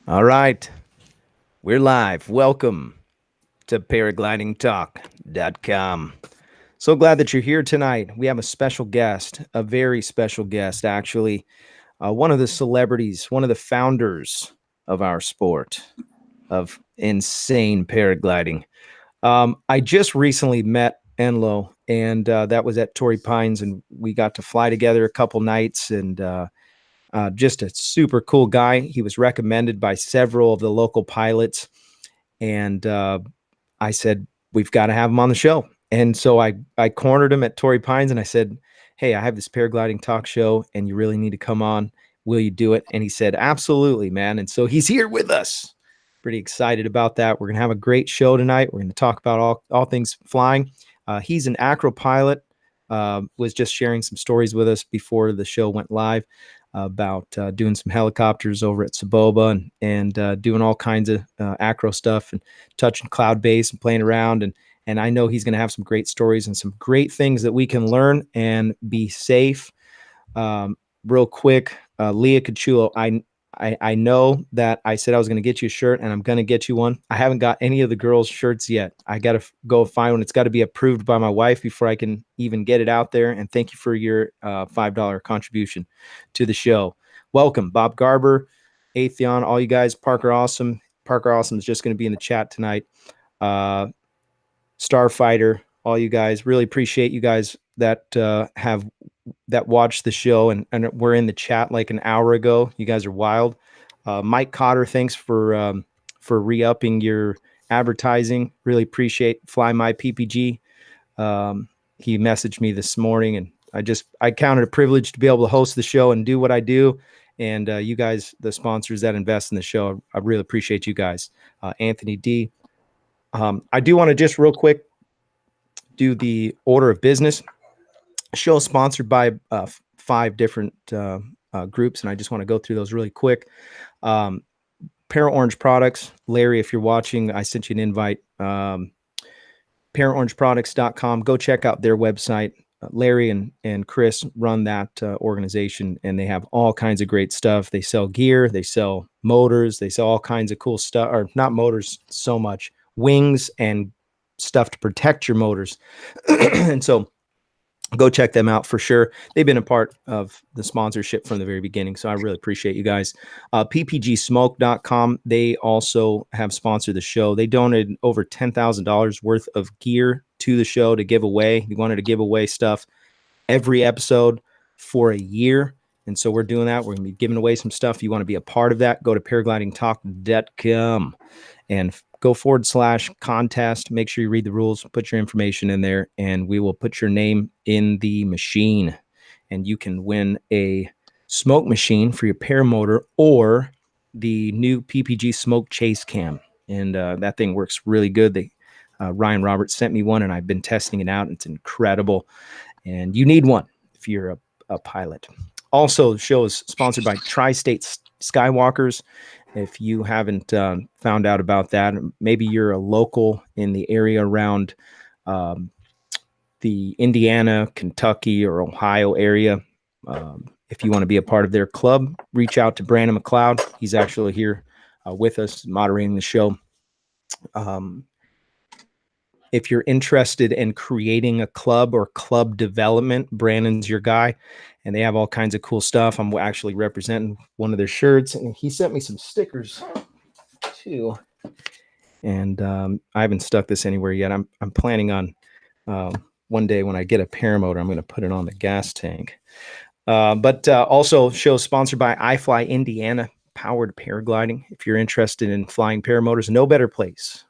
All right, we're live. Welcome to paraglidingtalk.com. So glad that you're here tonight. We have a special guest, a very special guest, actually. One of the celebrities, one of the founders of our sport of insane paragliding. I just recently met Enlow, and that was at Torrey Pines, and we got to fly together a couple nights, and just a super cool guy. He was recommended by several of the local pilots, and I said, we've got to have him on the show. And so I cornered him at Torrey Pines, and I said, hey, I have this paragliding talk show, and you really need to come on. Will you do it? And he said, absolutely, man. And so he's here with us. Pretty excited about that. We're going to have a great show tonight. We're going to talk about all things flying. He's an acro pilot, was just sharing some stories with us before the show went live about doing some helicopters over at Saboba and doing all kinds of acro stuff and touching cloud base and playing around. And I know he's going to have some great stories and some great things that we can learn and be safe. Real quick, Leah Cachulo, I know that I said I was going to get you a shirt, and I'm going to get you one. I haven't got any of the girls' shirts yet. I got to go find one. It's got to be approved by my wife before I can even get it out there. And thank you for your $5 contribution to the show. Welcome, Bob Garber, Atheon, all you guys. Parker Awesome. Parker Awesome is just going to be in the chat tonight. Starfighter, all you guys. Really appreciate you guys that watched the show and we're in the chat like an hour ago. You guys are wild. Mike Cotter, thanks for re-upping your advertising. Really appreciate Fly My PPG. He messaged me this morning, and I counted a privilege to be able to host the show and do what I do. And you guys, the sponsors that invest in the show, I really appreciate you guys. Anthony D. I do want to just real quick do the order of business. Show sponsored by 5 different groups, and I just want to go through those really quick. Para Orange Products, Larry, if you're watching, I sent you an invite. ParaOrangeProducts.com. Go check out their website. Larry and Chris run that organization, and they have all kinds of great stuff. They sell gear, they sell motors, they sell all kinds of cool stuff, or not motors so much, wings and stuff to protect your motors. And so go check them out for sure. They've been a part of the sponsorship from the very beginning, so I really appreciate you guys. PPGsmoke.com, they also have sponsored the show. They donated over $10,000 worth of gear to the show to give away. We wanted to give away stuff every episode for a year, and so we're doing that. We're going to be giving away some stuff. If you want to be a part of that, go to paraglidingtalk.com and go /contest. Make sure you read the rules, put your information in there, and we will put your name in the machine. And you can win a smoke machine for your paramotor or the new PPG Smoke Chase Cam. And that thing works really good. Ryan Roberts sent me one, and I've been testing it out. It's incredible. And you need one if you're a pilot. Also, the show is sponsored by Tri-State Skywalkers. If you haven't found out about that, maybe you're a local in the area around the Indiana, Kentucky, or Ohio area. If you want to be a part of their club, reach out to Brandon McCloud. He's actually here with us moderating the show. If you're interested in creating a club or club development, Brandon's your guy, and they have all kinds of cool stuff. I'm actually representing one of their shirts, and he sent me some stickers too. And I haven't stuck this anywhere yet. I'm planning on one day when I get a paramotor, I'm going to put it on the gas tank. But also, show sponsored by iFly Indiana, powered paragliding. If you're interested in flying paramotors, no better place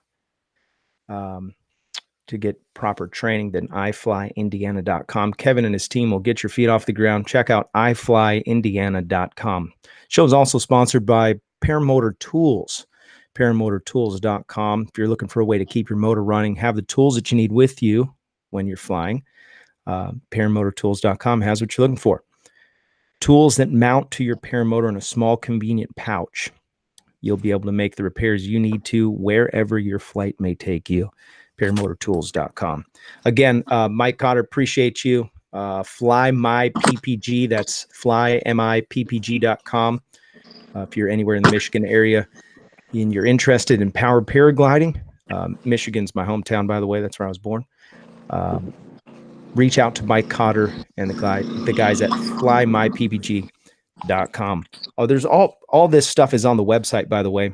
to get proper training than iflyindiana.com. Kevin and his team will get your feet off the ground. Check out iflyindiana.com. Show is also sponsored by Paramotor Tools, paramotortools.com. If you're looking for a way to keep your motor running, have the tools that you need with you when you're flying, paramotortools.com has what you're looking for. Tools that mount to your paramotor in a small, convenient pouch. You'll be able to make the repairs you need to wherever your flight may take you. Paramotortools.com. Again, Mike Cotter, appreciate you. Fly My PPG, that's flymippg.com. If you're anywhere in the Michigan area and you're interested in powered paragliding, Michigan's my hometown, by the way. That's where I was born. Reach out to Mike Cotter and the guys at flymyppg.com. Oh, there's all this stuff is on the website, by the way.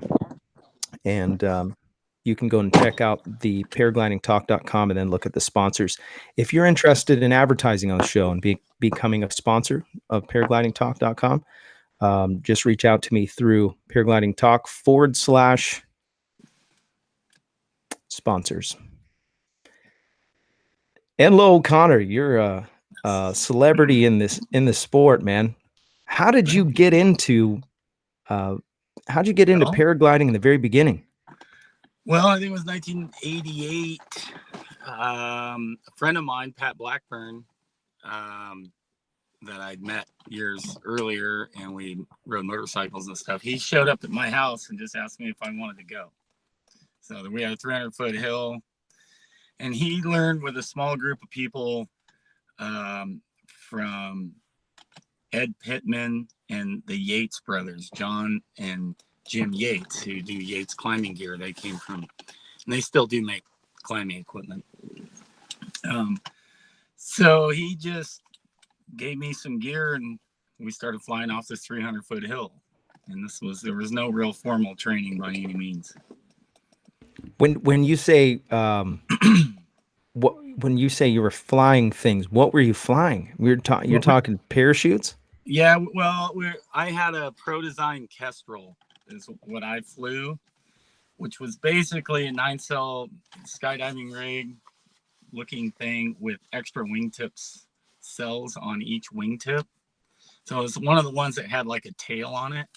And you can go and check out the paraglidingtalk.com and then look at the sponsors. If you're interested in advertising on the show and becoming a sponsor of paraglidingtalk.com, just reach out to me through paraglidingtalk/sponsors. Enlow Connor, you're a celebrity in this sport, man. How did you get into paragliding in the very beginning? Well, I think it was 1988. A friend of mine, Pat Blackburn, that I'd met years earlier, and we rode motorcycles and stuff. He showed up at my house and just asked me if I wanted to go. So we had a 300-foot hill, and he learned with a small group of people from Ed Pittman and the Yates brothers, John and Jim Yates, who do Yates climbing gear. They came from, and they still do make climbing equipment. So he just gave me some gear, and we started flying off this 300-foot hill. And there was no real formal training by any means. When you say when you say you were flying things, what were you flying? You're talking parachutes? Yeah, well, I had a pro design Kestrel is what I flew, which was basically a 9-cell skydiving rig looking thing with extra wingtips cells on each wingtip. So it was one of the ones that had like a tail on it,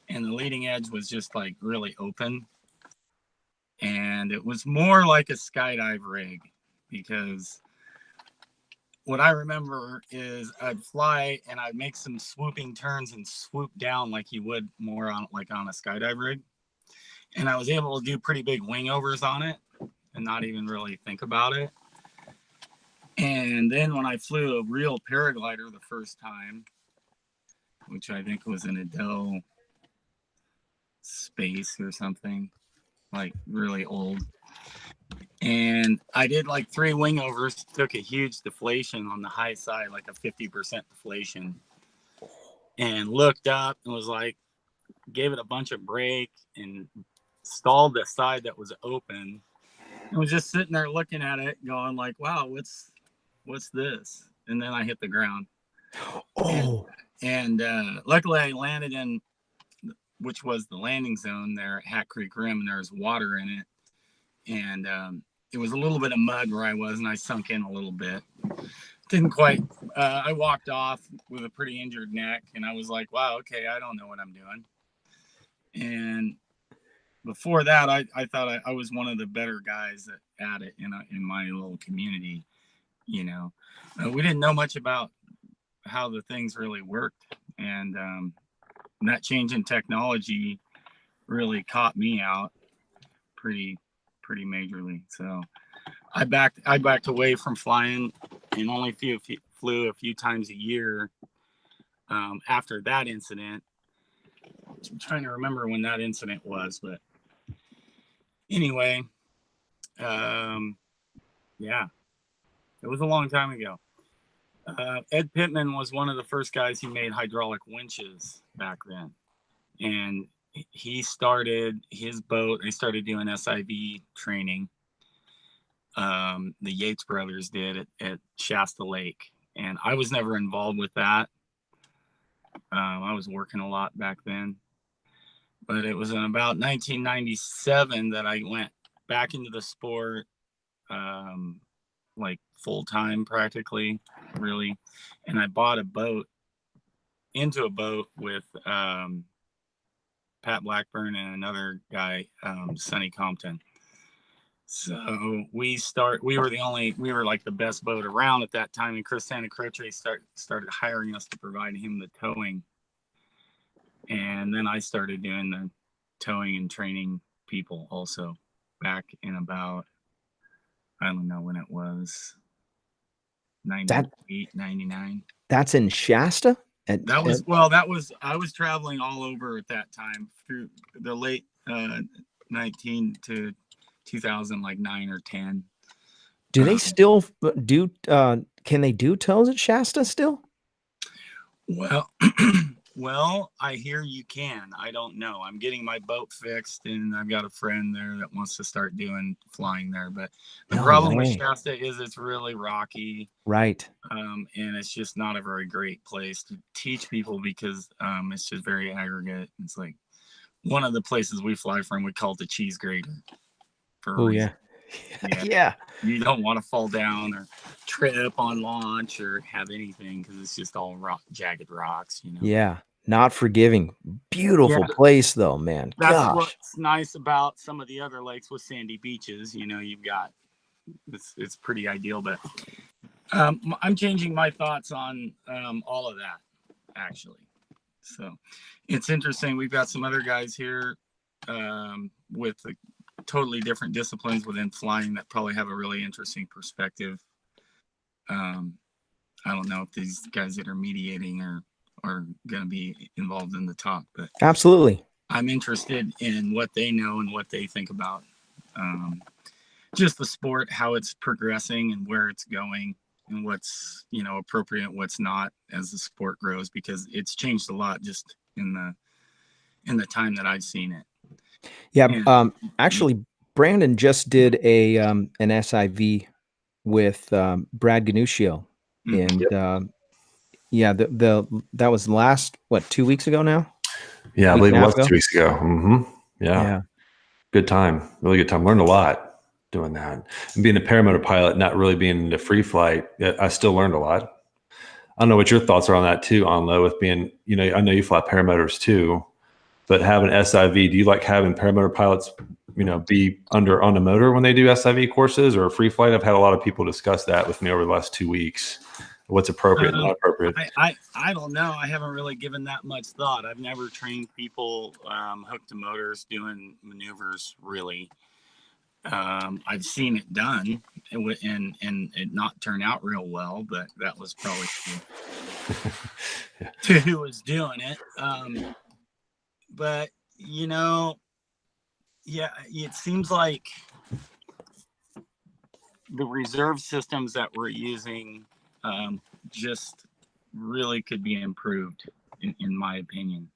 and the leading edge was just like really open. And it was more like a skydive rig, because what I remember is I'd fly and I'd make some swooping turns and swoop down like you would more on a skydive rig. And I was able to do pretty big wing overs on it and not even really think about it. And then when I flew a real paraglider the first time, which I think was in Adele Space or something, like really old. And I did like 3 wing overs, took a huge deflation on the high side, like a 50% deflation, and looked up and was like, gave it a bunch of brake and stalled the side that was open, and was just sitting there looking at it going like, wow, what's this? And then I hit the ground. And luckily I landed in, which was the landing zone there at Hat Creek Rim, and there was water in it. And it was a little bit of mud where I was, and I sunk in a little bit. Didn't quite, I walked off with a pretty injured neck, and I was like, wow, okay, I don't know what I'm doing. And before that, I thought I was one of the better guys at it in my little community, you know. We didn't know much about how the things really worked, and that change in technology really caught me out pretty majorly. So I backed away from flying, and only flew a few times a year after that incident. I'm trying to remember when that incident was, but anyway, yeah, it was a long time ago. Ed Pittman was one of the first guys who made hydraulic winches back then, and he started his boat. They started doing SIV training. The Yates brothers did at Shasta Lake, and I was never involved with that. I was working a lot back then, but it was in about 1997 that I went back into the sport, like full time practically, really. And I bought a boat with Pat Blackburn and another guy, Sonny Compton. So we were like the best boat around at that time, and Chris Santa Croce started hiring us to provide him the towing. And then I started doing the towing and training people also back in about, I don't know when it was, 98, 99. That's in Shasta? That was, well, that was, I was traveling all over at that time through the late 19 to 2000, like 9 or 10. do they still do, can they do tows at Shasta still? Well, well, I hear you can. I don't know. I'm getting my boat fixed, and I've got a friend there that wants to start doing flying there. But the problem with Shasta is it's really rocky, right? And it's just not a very great place to teach people because it's just very aggregate. It's like one of the places we fly from, we call it the cheese grater for a reason. Yeah. Yeah. You don't want to fall down or trip on launch or have anything because it's just all jagged rocks, you know. Yeah. Not forgiving. Beautiful place though, man. That's what's nice about some of the other lakes with sandy beaches. You know, you've got it's pretty ideal. But I'm changing my thoughts on all of that actually. So it's interesting. We've got some other guys here with totally different disciplines within flying that probably have a really interesting perspective. I don't know if these guys that are mediating are going to be involved in the talk, but absolutely, I'm interested in what they know and what they think about just the sport, how it's progressing and where it's going and what's, you know, appropriate, what's not as the sport grows, because it's changed a lot just in the time that I've seen it. Yeah. Actually, Brandon just did an SIV with Brad Ganuccio, and yeah, that was last 2 weeks ago now. Yeah, I believe it was 2 weeks ago. Yeah, good time, really good time. Learned a lot doing that, and being a paramotor pilot, not really being into free flight. I still learned a lot. I don't know what your thoughts are on that too, Enlow, with being, you know, I know you fly paramotors too, but having SIV, do you like having paramotor pilots, you know, be on a motor when they do SIV courses or free flight? I've had a lot of people discuss that with me over the last 2 weeks. What's appropriate and not appropriate? I don't know. I haven't really given that much thought. I've never trained people hooked to motors doing maneuvers, really. I've seen it done and it not turn out real well, but that was probably to who was doing it. But, you know, yeah, it seems like the reserve systems that we're using just really could be improved, in my opinion.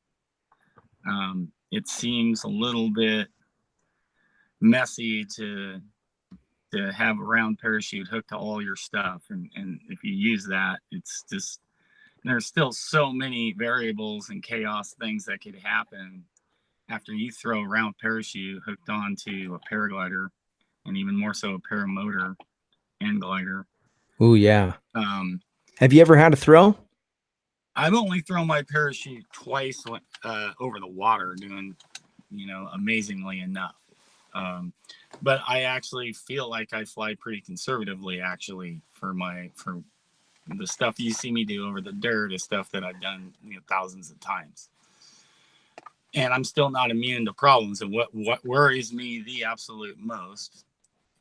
It seems a little bit messy to have a round parachute hooked to all your stuff, and if you use that, it's just, there's still so many variables and chaos things that could happen after you throw a round parachute hooked onto a paraglider, and even more so a paramotor and glider. Oh yeah. Have you ever had a throw? I've only thrown my parachute twice over the water, doing, you know, amazingly enough. But I actually feel like I fly pretty conservatively, actually, for the stuff you see me do over the dirt is stuff that I've done, you know, thousands of times. And I'm still not immune to problems. And what worries me the absolute most,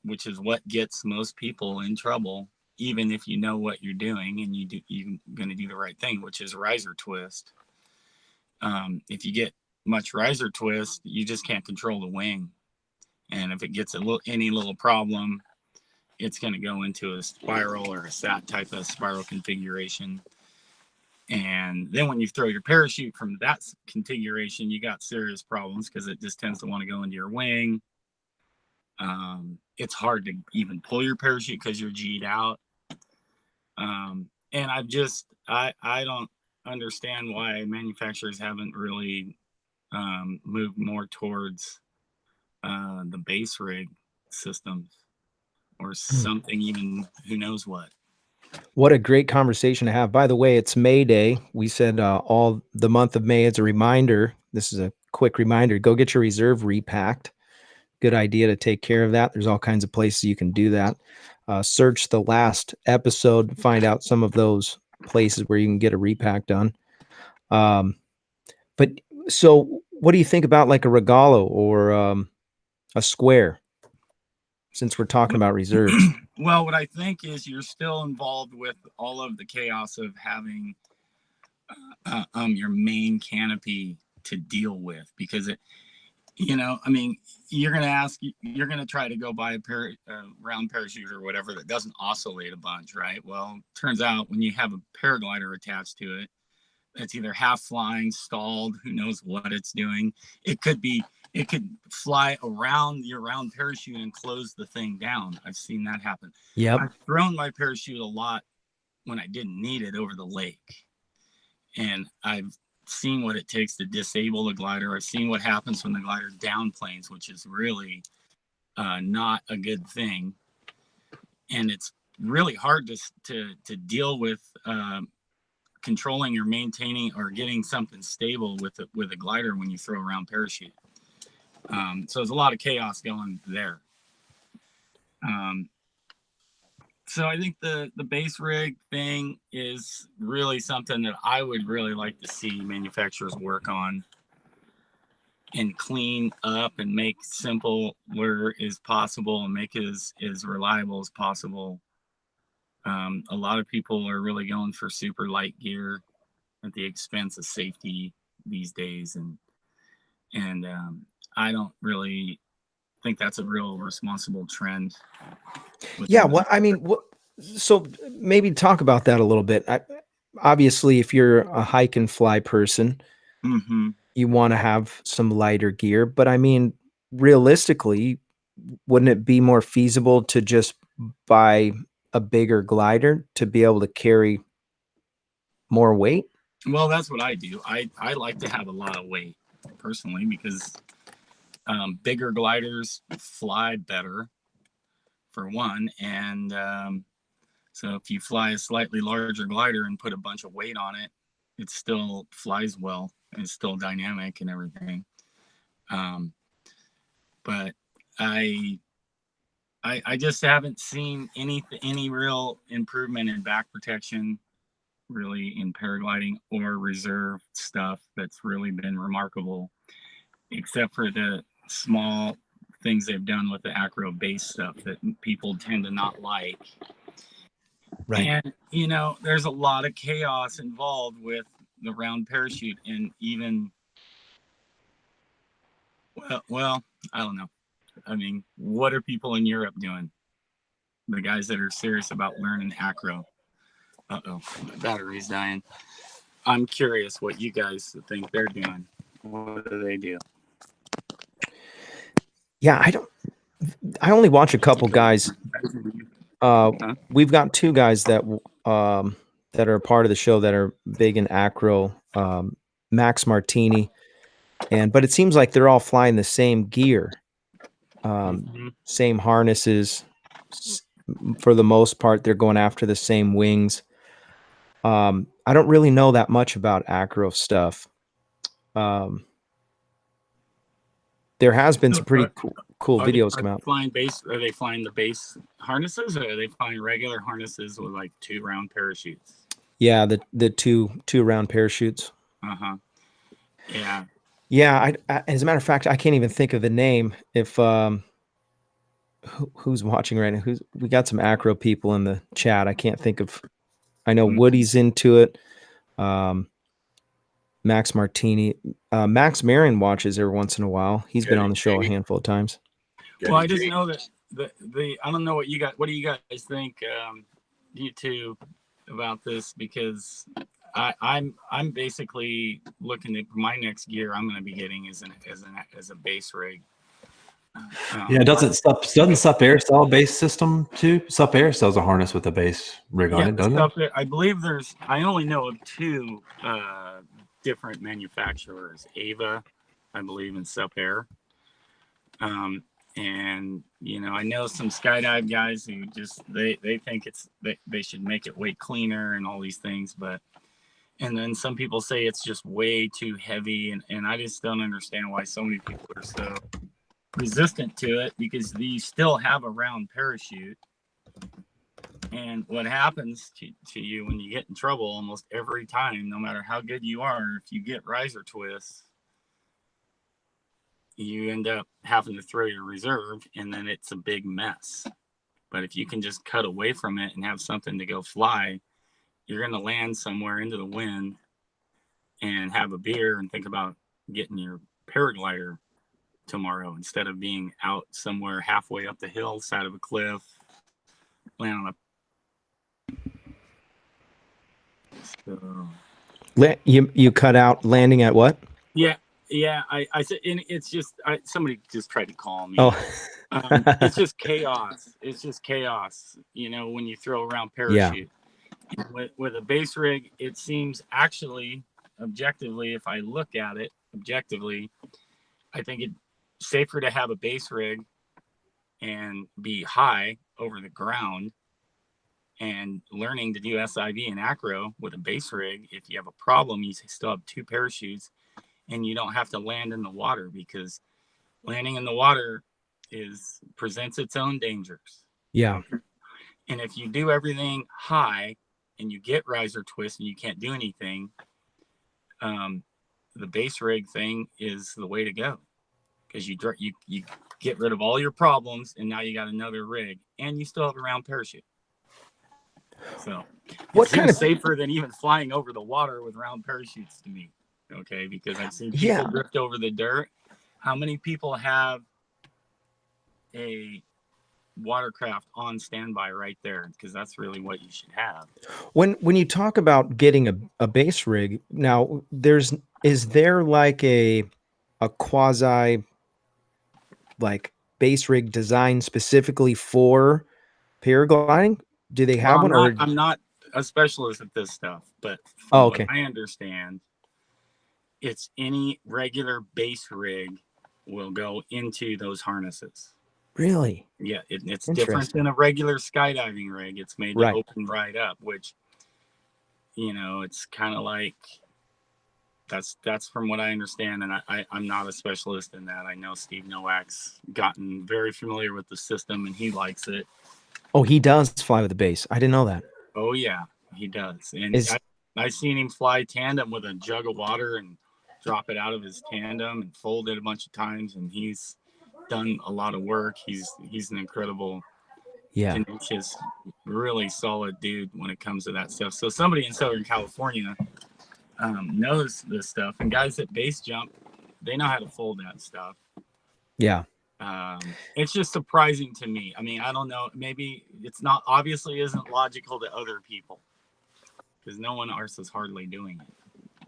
which is what gets most people in trouble, even if you know what you're doing and you're going to do the right thing, which is riser twist. If you get much riser twist, you just can't control the wing. And if it gets any little problem, it's going to go into a spiral or a sat type of spiral configuration. And then when you throw your parachute from that configuration, you got serious problems because it just tends to want to go into your wing. It's hard to even pull your parachute because you're G'd out. And I don't understand why manufacturers haven't really moved more towards the base rig systems or something, even who knows what. What a great conversation to have. By the way, it's May Day. We said all the month of May as a reminder. This is a quick reminder. Go get your reserve repacked. Good idea to take care of that. There's all kinds of places you can do that. Search the last episode to find out some of those places where you can get a repack done. But so what do you think about like a Regalo or a Square, since we're talking about reserves? Well, what I think is you're still involved with all of the chaos of having your main canopy to deal with, because it, you know, I mean, you're going to try to go buy a round parachute or whatever that doesn't oscillate a bunch, right? Well, turns out when you have a paraglider attached to it, it's either half flying, stalled, who knows what it's doing. It could fly around your round parachute and close the thing down. I've seen that happen. Yep. I've thrown my parachute a lot when I didn't need it over the lake. And I've seen what it takes to disable the glider. I've seen what happens when the glider downplanes, which is really not a good thing. And it's really hard to deal with controlling or maintaining or getting something stable with a glider when you throw around parachute. So there's a lot of chaos going there. So I think the base rig thing is really something that I would really like to see manufacturers work on and clean up and make simple where is possible and make it as reliable as possible. A lot of people are really going for super light gear at the expense of safety these days, and I don't really think that's a real responsible trend. Yeah, well, I mean, so maybe talk about that a little bit. Obviously, if you're a hike and fly person, you want to have some lighter gear. But I mean, realistically, wouldn't it be more feasible to just buy a bigger glider to be able to carry more weight? Well, that's what I do. I like to have a lot of weight personally, because bigger gliders fly better, for one. And so if you fly a slightly larger glider and put a bunch of weight on it, it still flies well and it's still dynamic and everything. But I just haven't seen any real improvement in back protection, really, in paragliding or reserve stuff that's really been remarkable, except for the small things they've done with the acro base stuff that people tend to not like. Right. And, you know, there's a lot of chaos involved with the round parachute, and even, well, I don't know. I mean, what are people in Europe doing? The guys that are serious about learning acro. Uh-oh, my battery's dying. I'm curious what you guys think they're doing. What do they do? Yeah, I only watch a couple guys. We've got two guys that are part of the show that are big in acro, Max Martini, but it seems like they're all flying the same gear, same harnesses. For the most part, they're going after the same wings. I don't really know that much about acro stuff. There has been some pretty cool videos come out. Are they flying the base harnesses, or are they flying regular harnesses with like 2 round parachutes? Yeah, the two round parachutes. Yeah. Yeah, as a matter of fact, I can't even think of the name. If who's watching right now? We got some acro people in the chat. I can't think of. I know Woody's into it. Max Martini, Max Marion watches every once in a while. He's been on the show a handful of times. Well, I just know that the I don't know what you got. What do you guys think, you two, about this? Because I'm basically looking at my next gear I'm going to be getting as a base rig. Yeah, doesn't Sup Air sell a base system too? Sup Air sells a harness with a base rig on it, doesn't it? I believe I only know of 2 different manufacturers, Ava, I believe, and Sup Air. And you know, I know some skydive guys who just they think they should make it way cleaner and all these things, and then some people say it's just way too heavy, and I just don't understand why so many people are so resistant to it, because you still have a round parachute. And what happens to you when you get in trouble almost every time, no matter how good you are, if you get riser twists, you end up having to throw your reserve, and then it's a big mess. But if you can just cut away from it and have something to go fly, you're going to land somewhere into the wind and have a beer and think about getting your paraglider tomorrow instead of being out somewhere halfway up the hill, side of a cliff, land on a. So, you cut out landing at what? yeah, I said, and it's just somebody just tried to call me. Oh, it's just chaos. It's just chaos. You know, when you throw around parachute. With a base rig, it seems actually objectively, if I look at it objectively, I think it's safer to have a base rig and be high over the ground and learning to do SIV and acro with a base rig. If you have a problem, you still have 2 parachutes and you don't have to land in the water, because landing in the water presents its own dangers. Yeah. And if you do everything high and you get riser twist and you can't do anything, the base rig thing is the way to go, because you get rid of all your problems and now you got another rig and you still have a round parachute. So what it kind seems of safer than even flying over the water with round parachutes to me. Okay, because I've seen people drift over the dirt. How many people have a watercraft on standby right there? Because that's really what you should have. When you talk about getting a base rig, now is there like a quasi like base rig design specifically for paragliding? Do they have one? I'm not a specialist at this stuff, but from what I understand, it's any regular base rig will go into those harnesses. Really? Yeah, it's different than a regular skydiving rig. It's made to open right up, which, you know, it's kind of like that's from what I understand, and I'm not a specialist in that. I know Steve Nowak's gotten very familiar with the system and he likes it. Oh, he does fly with the base. I didn't know that. Oh yeah, he does. And I seen him fly tandem with a jug of water and drop it out of his tandem and fold it a bunch of times, and he's done a lot of work. He's an incredible, tenacious, really solid dude when it comes to that stuff. So somebody in Southern California knows this stuff, and guys that base jump, they know how to fold that stuff. Yeah. It's just surprising to me. I mean, I don't know. Maybe it's not, obviously isn't logical to other people, because no one else is hardly doing it.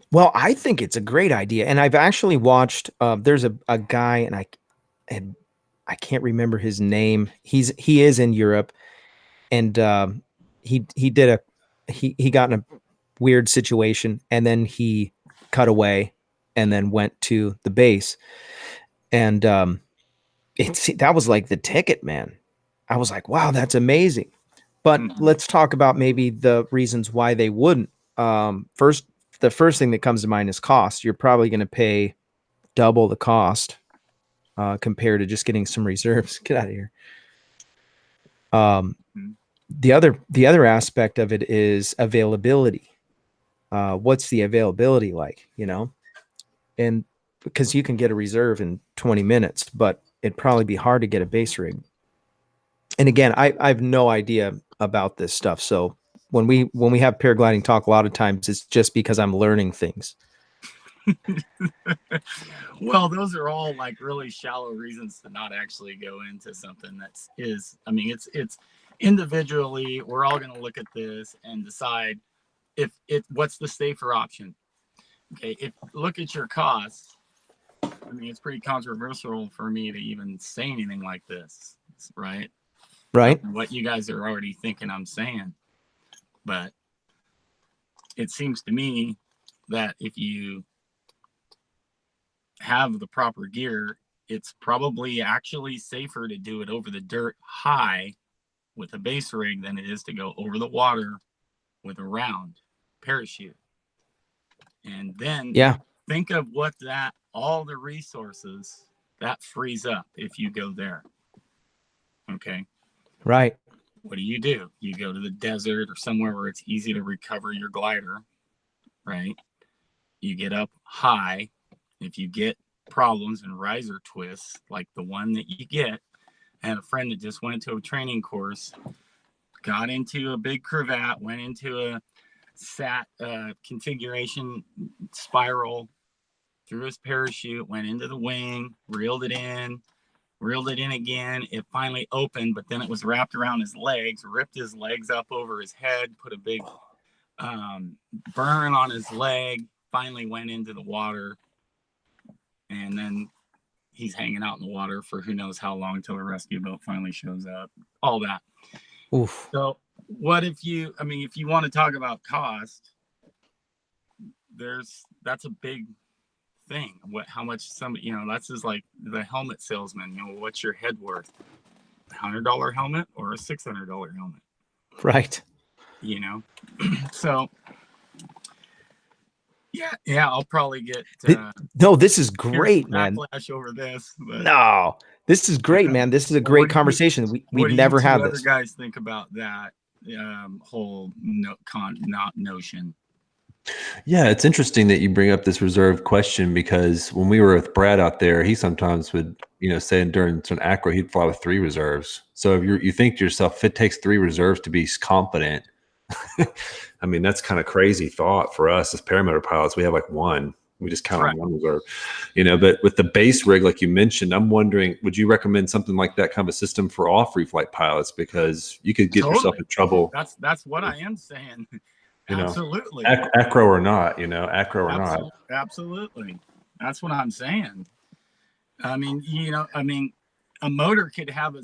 Well, I think it's a great idea. And I've actually watched, there's a guy, and I can't remember his name. He is in Europe, and he got in a weird situation, and then he cut away and then went to the base. And that was like the ticket, man. I was like, wow, that's amazing. But let's talk about maybe the reasons why they wouldn't. The first thing that comes to mind is cost. You're probably going to pay double the cost compared to just getting some reserves. Get out of here. The other aspect of it is availability. What's the availability like, you know? And because you can get a reserve in 20 minutes, but it'd probably be hard to get a base rig. And again, I have no idea about this stuff. So when we have paragliding talk, a lot of times it's just because I'm learning things. Well, those are all like really shallow reasons to not actually go into something it's individually, we're all going to look at this and decide what's the safer option. Okay, look at your costs. I mean, it's pretty controversial for me to even say anything like this, right? Right. What you guys are already thinking I'm saying. But it seems to me that if you have the proper gear, it's probably actually safer to do it over the dirt high with a base rig than it is to go over the water with a round parachute. And then think of all the resources that frees up if you go there. Okay. Right. What do? You go to the desert or somewhere where it's easy to recover your glider, right? You get up high. If you get problems and riser twists like the one that you get, I had a friend that just went to a training course, got into a big cravat, went into sat configuration spiral through his parachute, went into the wing, reeled it in again. It finally opened, but then it was wrapped around his legs, ripped his legs up over his head, put a big burn on his leg, finally went into the water. And then he's hanging out in the water for who knows how long till a rescue boat finally shows up. All that. Oof. So what if you want to talk about cost, that's a big thing. How much somebody, that's just like the helmet salesman, what's your head worth? $100 helmet or a $600 helmet? Right. So yeah, I'll probably get no, this is great, man. Backlash over this. But, no, this is great, man. This is a great conversation. We've never had this. What do you guys think about that whole notion? Yeah, it's interesting that you bring up this reserve question, because when we were with Brad out there, he sometimes would, say during some acro, he'd fly with 3 reserves. So if you think to yourself, if it takes 3 reserves to be confident, I mean, that's kind of crazy thought for us as paramotor pilots. We have like 1. We just count on 1 reserve, but with the base rig, like you mentioned, I'm wondering, would you recommend something like that kind of a system for all free flight pilots? Because you could get yourself in trouble. That's what I am saying. Absolutely. Acro or not, acro or not. Absolutely. That's what I'm saying. I mean, a motor could have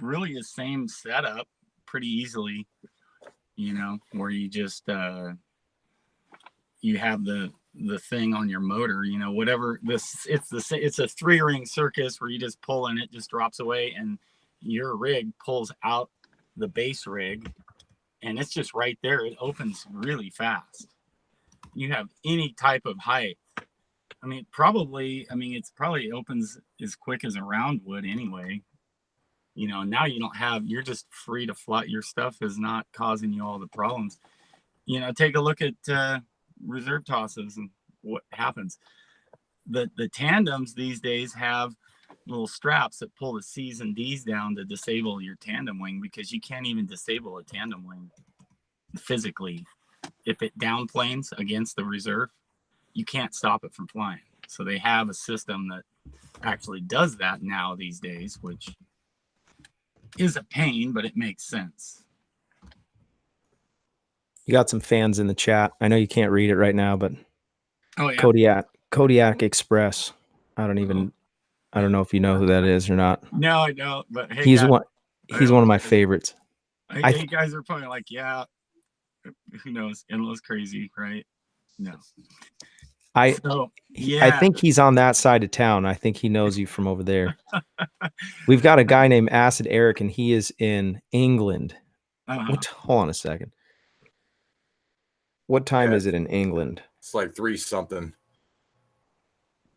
really the same setup pretty easily, where you just, you have the thing on your motor, whatever it's a 3-ring circus where you just pull and it just drops away, and your rig pulls out the base rig. And it's just right there. It opens really fast. You have any type of height. It probably opens as quick as a round would anyway. Now you're just free to fly. Your stuff is not causing you all the problems. Take a look at reserve tosses and what happens. The tandems these days have little straps that pull the C's and D's down to disable your tandem wing, because you can't even disable a tandem wing physically. If it downplanes against the reserve, you can't stop it from flying. So they have a system that actually does that now these days, which is a pain, but it makes sense. You got some fans in the chat. I know you can't read it right now, but oh yeah, Kodiak Express. I don't know if you know who that is or not. No, I don't. But hey, he's one of my favorites. You guys are probably like, yeah, who knows? Enlow's crazy, right? No. I think he's on that side of town. I think he knows you from over there. We've got a guy named Acid Eric, and he is in England. Hold on a second. What time is it in England? It's like 3 something.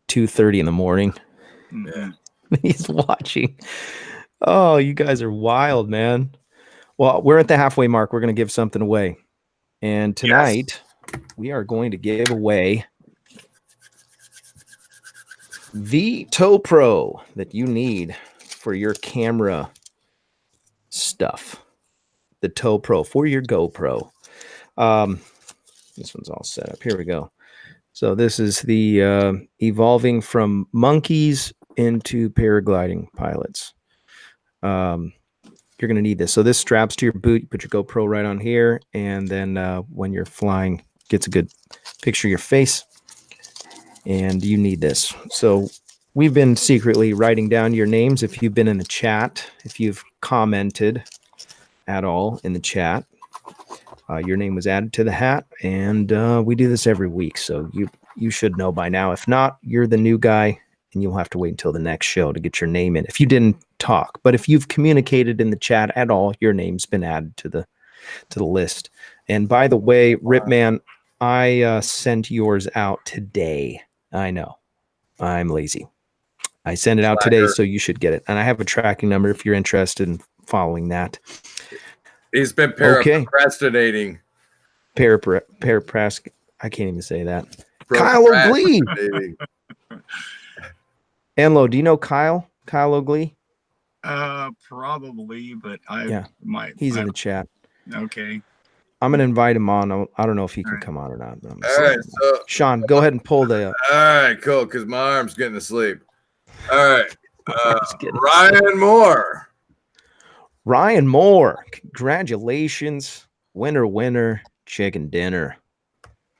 2:30 in the morning. Yeah. He's watching. Oh, you guys are wild, man. Well, we're at the halfway mark. We're going to give something away. And tonight, we are going to give away the Tow Pro that you need for your camera stuff. The Tow Pro for your GoPro. This one's all set up. Here we go. So this is the evolving from monkeys into paragliding pilots. You're going to need this. So this straps to your boot. You put your GoPro right on here. And then when you're flying, gets a good picture of your face. And you need this. So we've been secretly writing down your names. If you've been in the chat, if you've commented at all in the chat, your name was added to the hat. And we do this every week. So you should know by now. If not, you're the new guy. And you'll have to wait until the next show to get your name in if you didn't talk. But if you've communicated in the chat at all, your name's been added to the list. And by the way, Ripman, I sent yours out today. I know. I'm lazy. I sent it out today, so you should get it. And I have a tracking number if you're interested in following that. He's been procrastinating. I can't even say that. Kyle O'Glee. Enlow, do you know Kyle O'Glee? Probably, but he's in the chat. Okay. I'm gonna invite him on. I don't know if he can right. come on or not. But All right, so Sean, go ahead and pull the. all right, cool. Because my arm's getting asleep. All right, getting Ryan Moore. Ryan Moore, congratulations, winner, chicken dinner.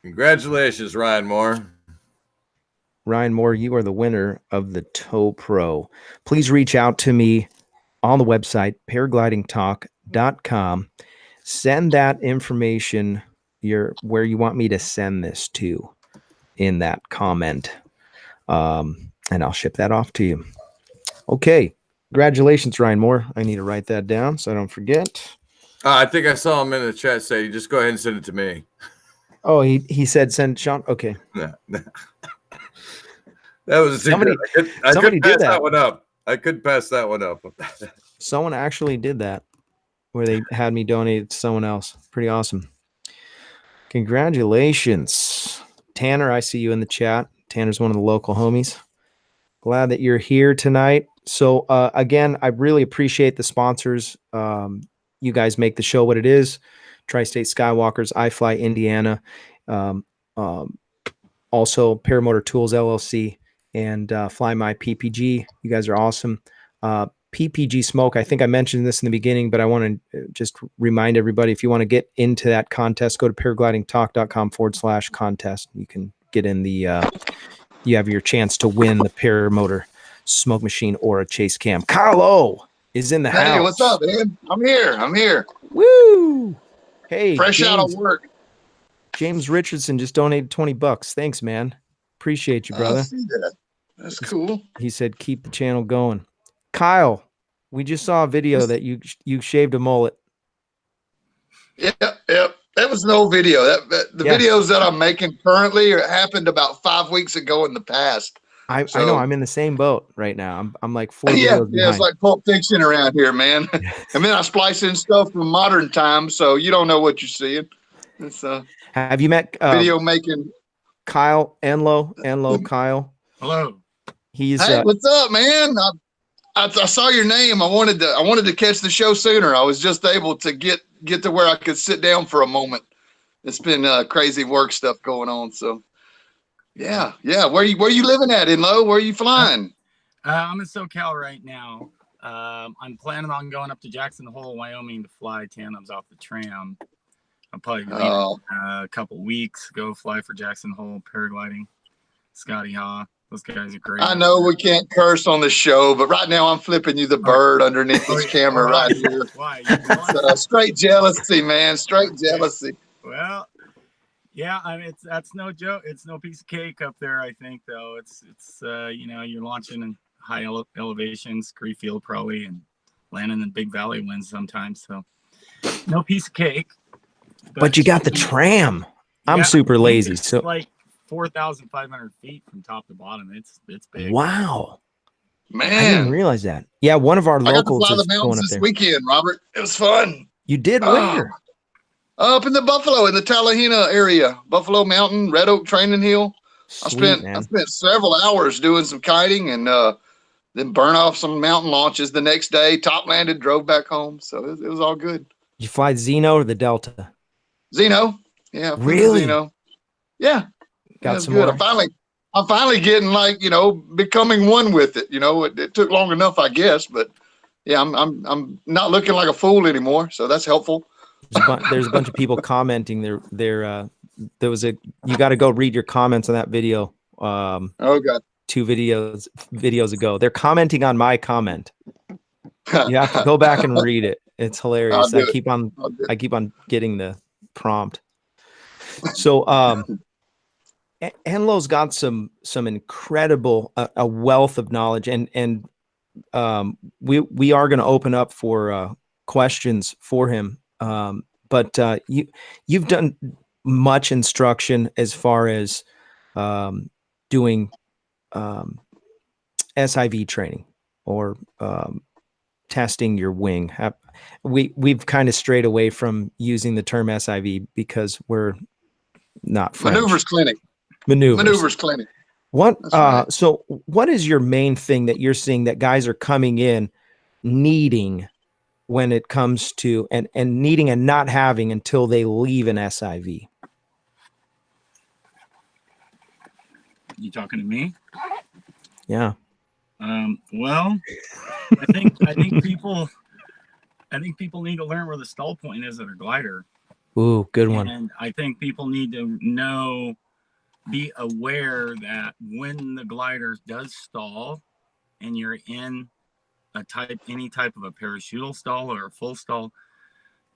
Congratulations, Ryan Moore. Ryan Moore, you are the winner of the Tow Pro. Please reach out to me on the website, paraglidingtalk.com. Send that information where you want me to send this to in that comment. And I'll ship that off to you. Okay. Congratulations, Ryan Moore. I need to write that down so I don't forget. I think I saw him in the chat say, just go ahead and send it to me. Oh, he said send Sean. Okay. That was a secret. I could pass that one up. I could pass that one up. Someone actually did that where they had me donate it to someone else. Pretty awesome. Congratulations. Tanner, I see you in the chat. Tanner's one of the local homies. Glad that you're here tonight. So again, I really appreciate the sponsors. You guys make the show what it is. Tri-State Skywalkers, iFly Indiana, also Paramotor Tools LLC, and Fly My PPG. You guys are awesome. PPG Smoke, I think I mentioned this in the beginning, but I want to just remind everybody, if you want to get into that contest, go to paraglidingtalk.com/contest. You can get in the, you have your chance to win the Paramotor smoke machine or a chase cam. Carlo is in the house. Hey, what's up, man? I'm here. Woo! Hey, fresh out of work. James Richardson just donated $20. Thanks, man. Appreciate you, brother. I see that. That's cool. He said, keep the channel going. Kyle, we just saw a video that you shaved a mullet. Yep. That was no video. The videos that I'm making currently happened about 5 weeks ago in the past. I know I'm in the same boat right now. I'm like 4 videos behind. It's like Pulp Fiction around here, man. And then I splice in stuff from modern times, so you don't know what you're seeing. It's have you met video making Kyle Enlow Kyle? Hello. He's hey, what's up, man? I saw your name. I wanted to catch the show sooner. I was just able to get to where I could sit down for a moment. It's been crazy work stuff going on, so. Yeah. Where you living at, Enlow? Where are you flying? I'm in SoCal right now. I'm planning on going up to Jackson Hole, Wyoming to fly tandems off the tram. I'll probably leave a couple weeks, go fly for Jackson Hole, paragliding. Scotty Haw. Those guys are great. I know we can't curse on the show, but right now I'm flipping you the bird underneath this camera right here. Why? Straight jealousy, man. Straight jealousy. Well, yeah, I mean that's no joke. It's no piece of cake up there. I think though, it's you're launching in high elevations, Cree Field probably, and landing in big valley winds sometimes. So no piece of cake. But you got the tram. I'm super lazy, it's so like 4,500 feet from top to bottom. It's big. Wow, man! I didn't realize that. Yeah, one of our locals I got to fly is the going mountains up this there. weekend, Robert. It was fun. You did where? Up in the Buffalo, in the Tallahena area, Buffalo Mountain, Red Oak Training Hill. Sweet, I spent several hours doing some kiting and then burn off some mountain launches the next day. Top landed, drove back home, so it was all good. Did you fly Zeno or the Delta? Zeno, yeah, really? Zeno, yeah. Got some good. more? I'm finally getting becoming one with it. It took long enough, I guess, but yeah, I'm not looking like a fool anymore, so that's helpful. There's a bunch of people commenting. You got to go read your comments on that video. Oh God. 2 videos ago. They're commenting on my comment. You have to go back and read it. It's hilarious. I keep on getting the prompt. So Enlow's got some incredible a wealth of knowledge, and we are going to open up for questions for him. But you've done much instruction as far as doing SIV training or testing your wing. We've kind of strayed away from using the term SIV because we're not French. Maneuvers clinic. What right. So what is your main thing that you're seeing that guys are coming in needing when it comes to and needing and not having until they leave an SIV? You talking to me? Yeah. Well, I think people need to learn where the stall point is of their glider. Ooh, good one. And I think people need to be aware that when the glider does stall and you're in any type of a parachutal stall or a full stall,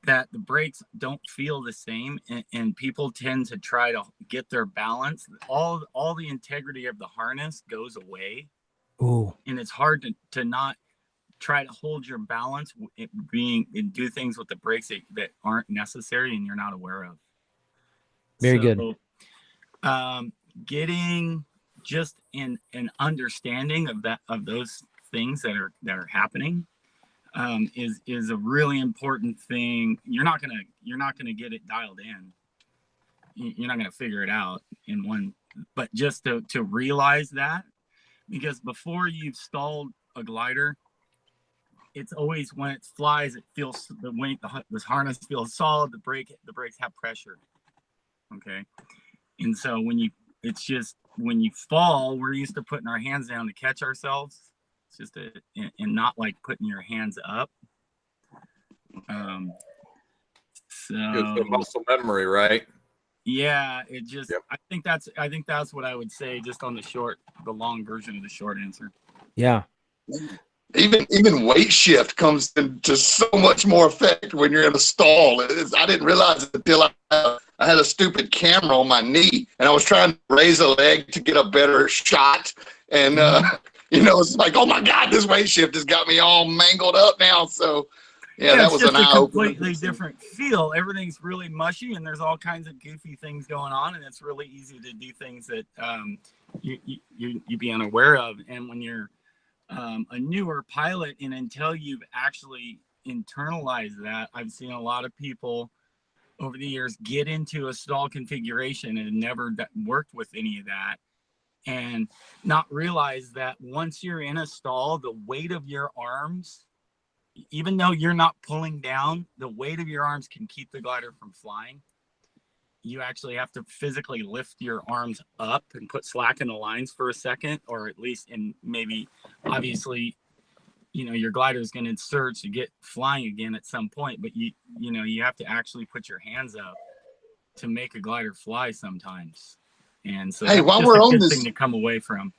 that the brakes don't feel the same, and people tend to try to get their balance. All the integrity of the harness goes away. Ooh. And it's hard to not try to hold your balance and do things with the brakes that aren't necessary and you're not aware of. Very good. Getting just an understanding of those things that are happening is a really important thing. You're not gonna get it dialed in. You're not gonna figure it out in one, but just to realize that, because before you've stalled a glider, it's always when it flies, it feels the weight, this harness feels solid. The brakes have pressure. Okay, and so when you fall, we're used to putting our hands down to catch ourselves. It's just and not like putting your hands up. So it's the muscle memory, right? Yeah, it just. Yep. I think that's what I would say, just on the long version of the short answer. Yeah. Even weight shift comes into so much more effect when you're in a stall. I didn't realize it until I had a stupid camera on my knee, and I was trying to raise a leg to get a better shot. And, it's like, oh, my God, this weight shift has got me all mangled up now. So, yeah, that was an eye-opener. Completely different feel. Everything's really mushy, and there's all kinds of goofy things going on, and it's really easy to do things that you'd be unaware of. And when you're a newer pilot, and until you've actually internalized that, I've seen a lot of people over the years get into a stall configuration and never worked with any of that, and not realize that once you're in a stall, the weight of your arms, even though you're not pulling down, the weight of your arms can keep the glider from flying. You actually have to physically lift your arms up and put slack in the lines for a second, or at least, and maybe, obviously, your glider is going to surge to get flying again at some point, but you have to actually put your hands up to make a glider fly sometimes. And so, hey, while we're on this thing to come away from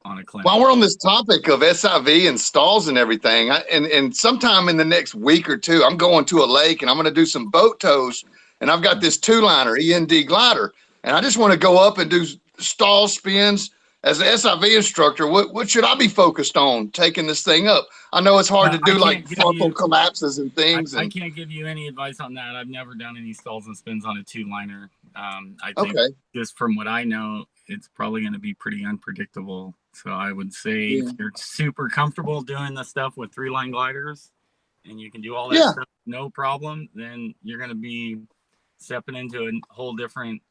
on a clinic. While we're on this topic of SIV and stalls and everything, and sometime in the next week or two, I'm going to a lake and I'm going to do some boat tows. And I've got this 2-liner END glider, and I just want to go up and do stall spins. As an SIV instructor, what should I be focused on taking this thing up? I know it's hard to do like frontal collapses and things. I can't give you any advice on that. I've never done any stalls and spins on a 2-liner. I think just from what I know, it's probably going to be pretty unpredictable. So I would say if you're super comfortable doing the stuff with 3-line gliders and you can do all that stuff, no problem, then you're going to be stepping into a whole different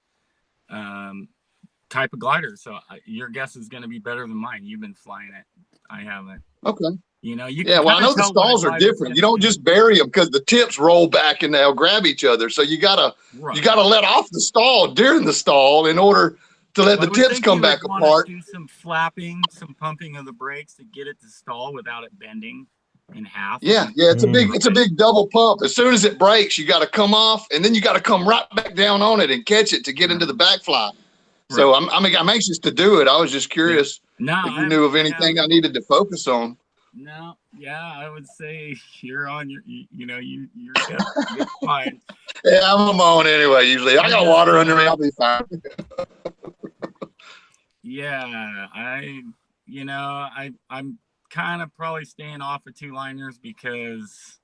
type of glider. So your guess is going to be better than mine. You've been flying it. I haven't. Okay. You know, well, I know the stalls are different. You don't just bury them because the tips roll back and they'll grab each other. So you gotta let off the stall during the stall in order to let the tips come back apart. Do some flapping, some pumping of the brakes to get it to stall without it bending in half. Yeah, it's a big double pump. As soon as it breaks, you got to come off, and then you got to come right back down on it and catch it to get into the backfly. So I'm anxious to do it. I was just curious if you knew of anything I needed to focus on. No, I would say you're on your, you're fine. Yeah, I'm on anyway. Usually, I got water under me. I'll be fine. Yeah, I'm kind of probably staying off of 2-liners because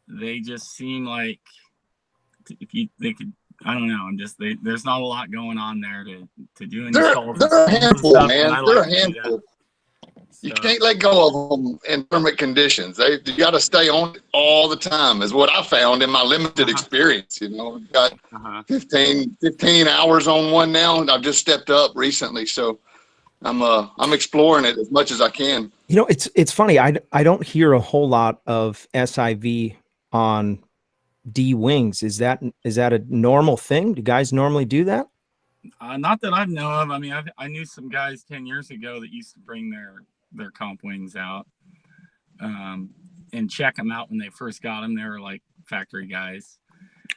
they just seem like they could. I don't know. There's not a lot going on there to do any stalls. They're a handful, man. They're a handful. You can't let go of them in permit conditions. You got to stay on it all the time, is what I found in my limited experience. I've got 15 hours on one now, and I've just stepped up recently. So, I'm exploring it as much as I can. You know, it's funny. I don't hear a whole lot of SIV on D wings. Is that a normal thing? Do guys normally do that? Not that I know of. I mean, I knew some guys 10 years ago that used to bring their comp wings out and check them out when they first got them. They were like factory guys.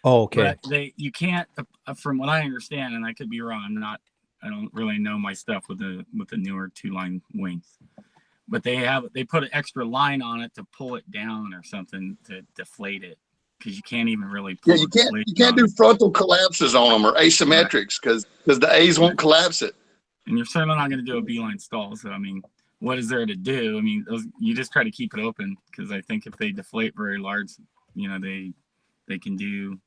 Oh, okay. But you can't, from what I understand, and I could be wrong. I don't really know my stuff with the newer 2-line wings, but they put an extra line on it to pull it down or something to deflate it, because you can't even really pull you can't do frontal collapses on them or asymmetrics because the A's won't collapse it. And you're certainly not going to do a beeline stall. So I mean, what is there to do? I mean, you just try to keep it open, because I think if they deflate very large, you know, they can do.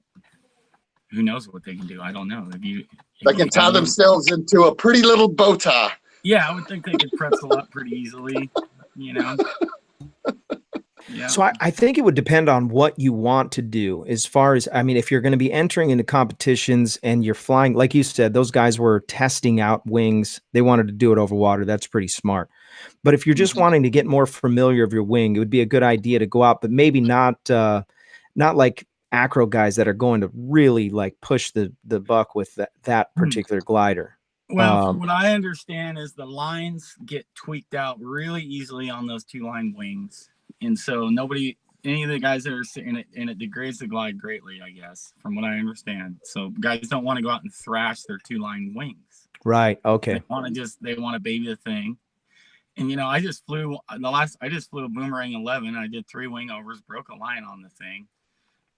Who knows what they can do? I don't know. They can tie themselves into a pretty little bow tie. Yeah, I would think they could pretzel up pretty easily, you know. Yeah. So I think it would depend on what you want to do. As far as, I mean, if you're going to be entering into competitions and you're flying, like you said, those guys were testing out wings. They wanted to do it over water. That's pretty smart. But if you're just wanting to get more familiar of your wing, it would be a good idea to go out, but maybe not like acro guys that are going to really like push the buck with that particular glider. Well, from what I understand is the lines get tweaked out really easily on those 2-line wings. And so any of the guys that are sitting in it, and it degrades the glide greatly, I guess, from what I understand. So guys don't want to go out and thrash their 2-line wings. Right. Okay. They want to baby the thing. And, you know, I just flew a Boomerang 11. I did 3 wing overs, broke a line on the thing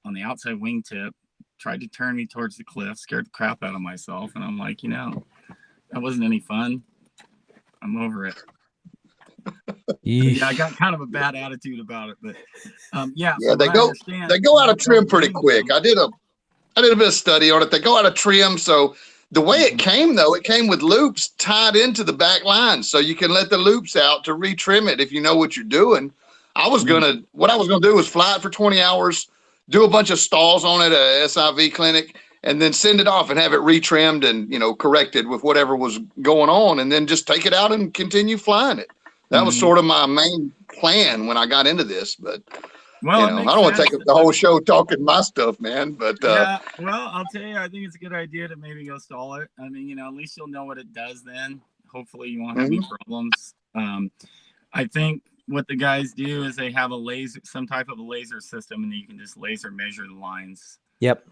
on the outside wingtip, tried to turn me towards the cliff, scared the crap out of myself. And I'm like, you know, that wasn't any fun. I'm over it. Yeah, I got kind of a bad attitude about it, but they go out of trim pretty quick. I did a bit of study on it. They go out of trim. So the way it came with loops tied into the back line, so you can let the loops out to retrim it if you know what you're doing. What I was gonna do was fly it for 20 hours, do a bunch of stalls on it at a SIV clinic, and then send it off and have it retrimmed and, you know, corrected with whatever was going on, and then just take it out and continue flying it. That was sort of my main plan when I got into this, but well, you know, I don't want to take up the whole show talking my stuff, man. But yeah, well, I'll tell you, I think it's a good idea to maybe go stall it. I mean, you know, at least you'll know what it does then. Hopefully you won't have any problems. I think what the guys do is they have some type of a laser system, and then you can just laser measure the lines. Yep.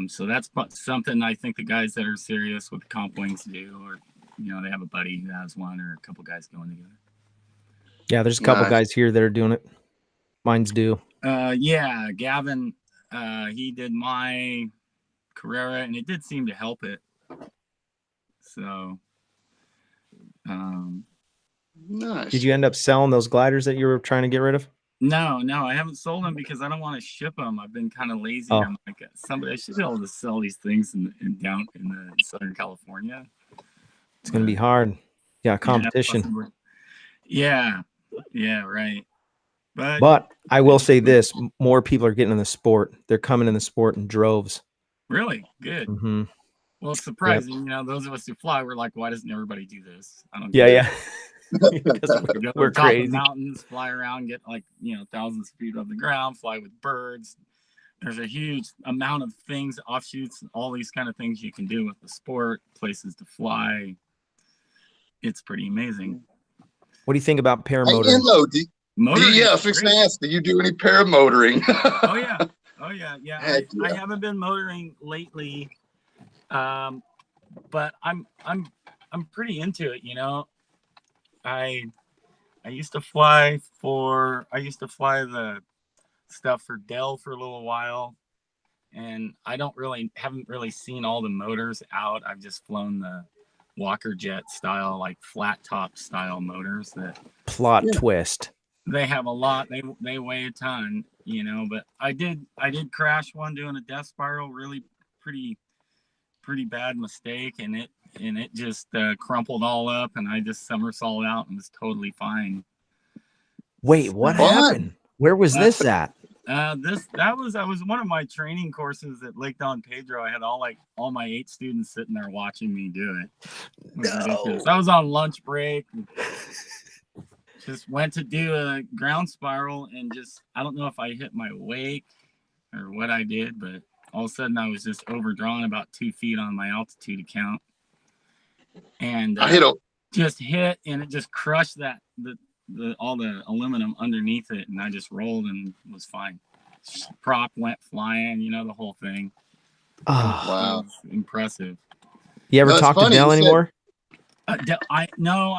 So that's something I think the guys that are serious with comp wings do, or, you know, they have a buddy who has one, or a couple guys going together. Yeah, there's a couple guys here that are doing it. Mine's due. Yeah, Gavin, he did my Carrera, and it did seem to help it. So, nice. Did you end up selling those gliders that you were trying to get rid of? No, I haven't sold them because I don't want to ship them. I've been kind of lazy. Oh. I'm like, I should be able to sell these things down in Southern California. It's going to be hard. Yeah, competition. Yeah, right. But I will say this: more people are getting in the sport. They're coming in the sport in droves. Really good. Mm-hmm. Well, it's surprising. You know, those of us who fly, we're like, why doesn't everybody do this? I don't. Yeah. We're crazy. Mountains, fly around, get like, you know, thousands of feet above the ground, fly with birds. There's a huge amount of things, offshoots, all these kind of things you can do with the sport. Places to fly. It's pretty amazing. What do you think about paramotoring? Hey, Enlow, do you do any paramotoring? Oh yeah. I haven't been motoring lately, but I'm pretty into it. You know, I used to fly the stuff for Dell for a little while, and I haven't really seen all the motors out. I've just flown the Walker Jet style, like flat top style motors that plot twist. They have a lot. They weigh a ton, you know. But I did crash one doing a death spiral, really pretty bad mistake, and it just crumpled all up, and I just somersaulted out and was totally fine. Wait, what happened? Where was this at? That was one of my training courses at Lake Don Pedro. I had all my 8 students sitting there watching me do it. It was ridiculous. I was on lunch break. Just went to do a ground spiral and I don't know if I hit my wake or what I did, but all of a sudden I was just overdrawn about 2 feet on my altitude account. And just hit and it just crushed all the aluminum underneath it, and I just rolled and was fine. Prop went flying, the whole thing. Oh, wow. Impressive. You ever talk to Dell anymore? I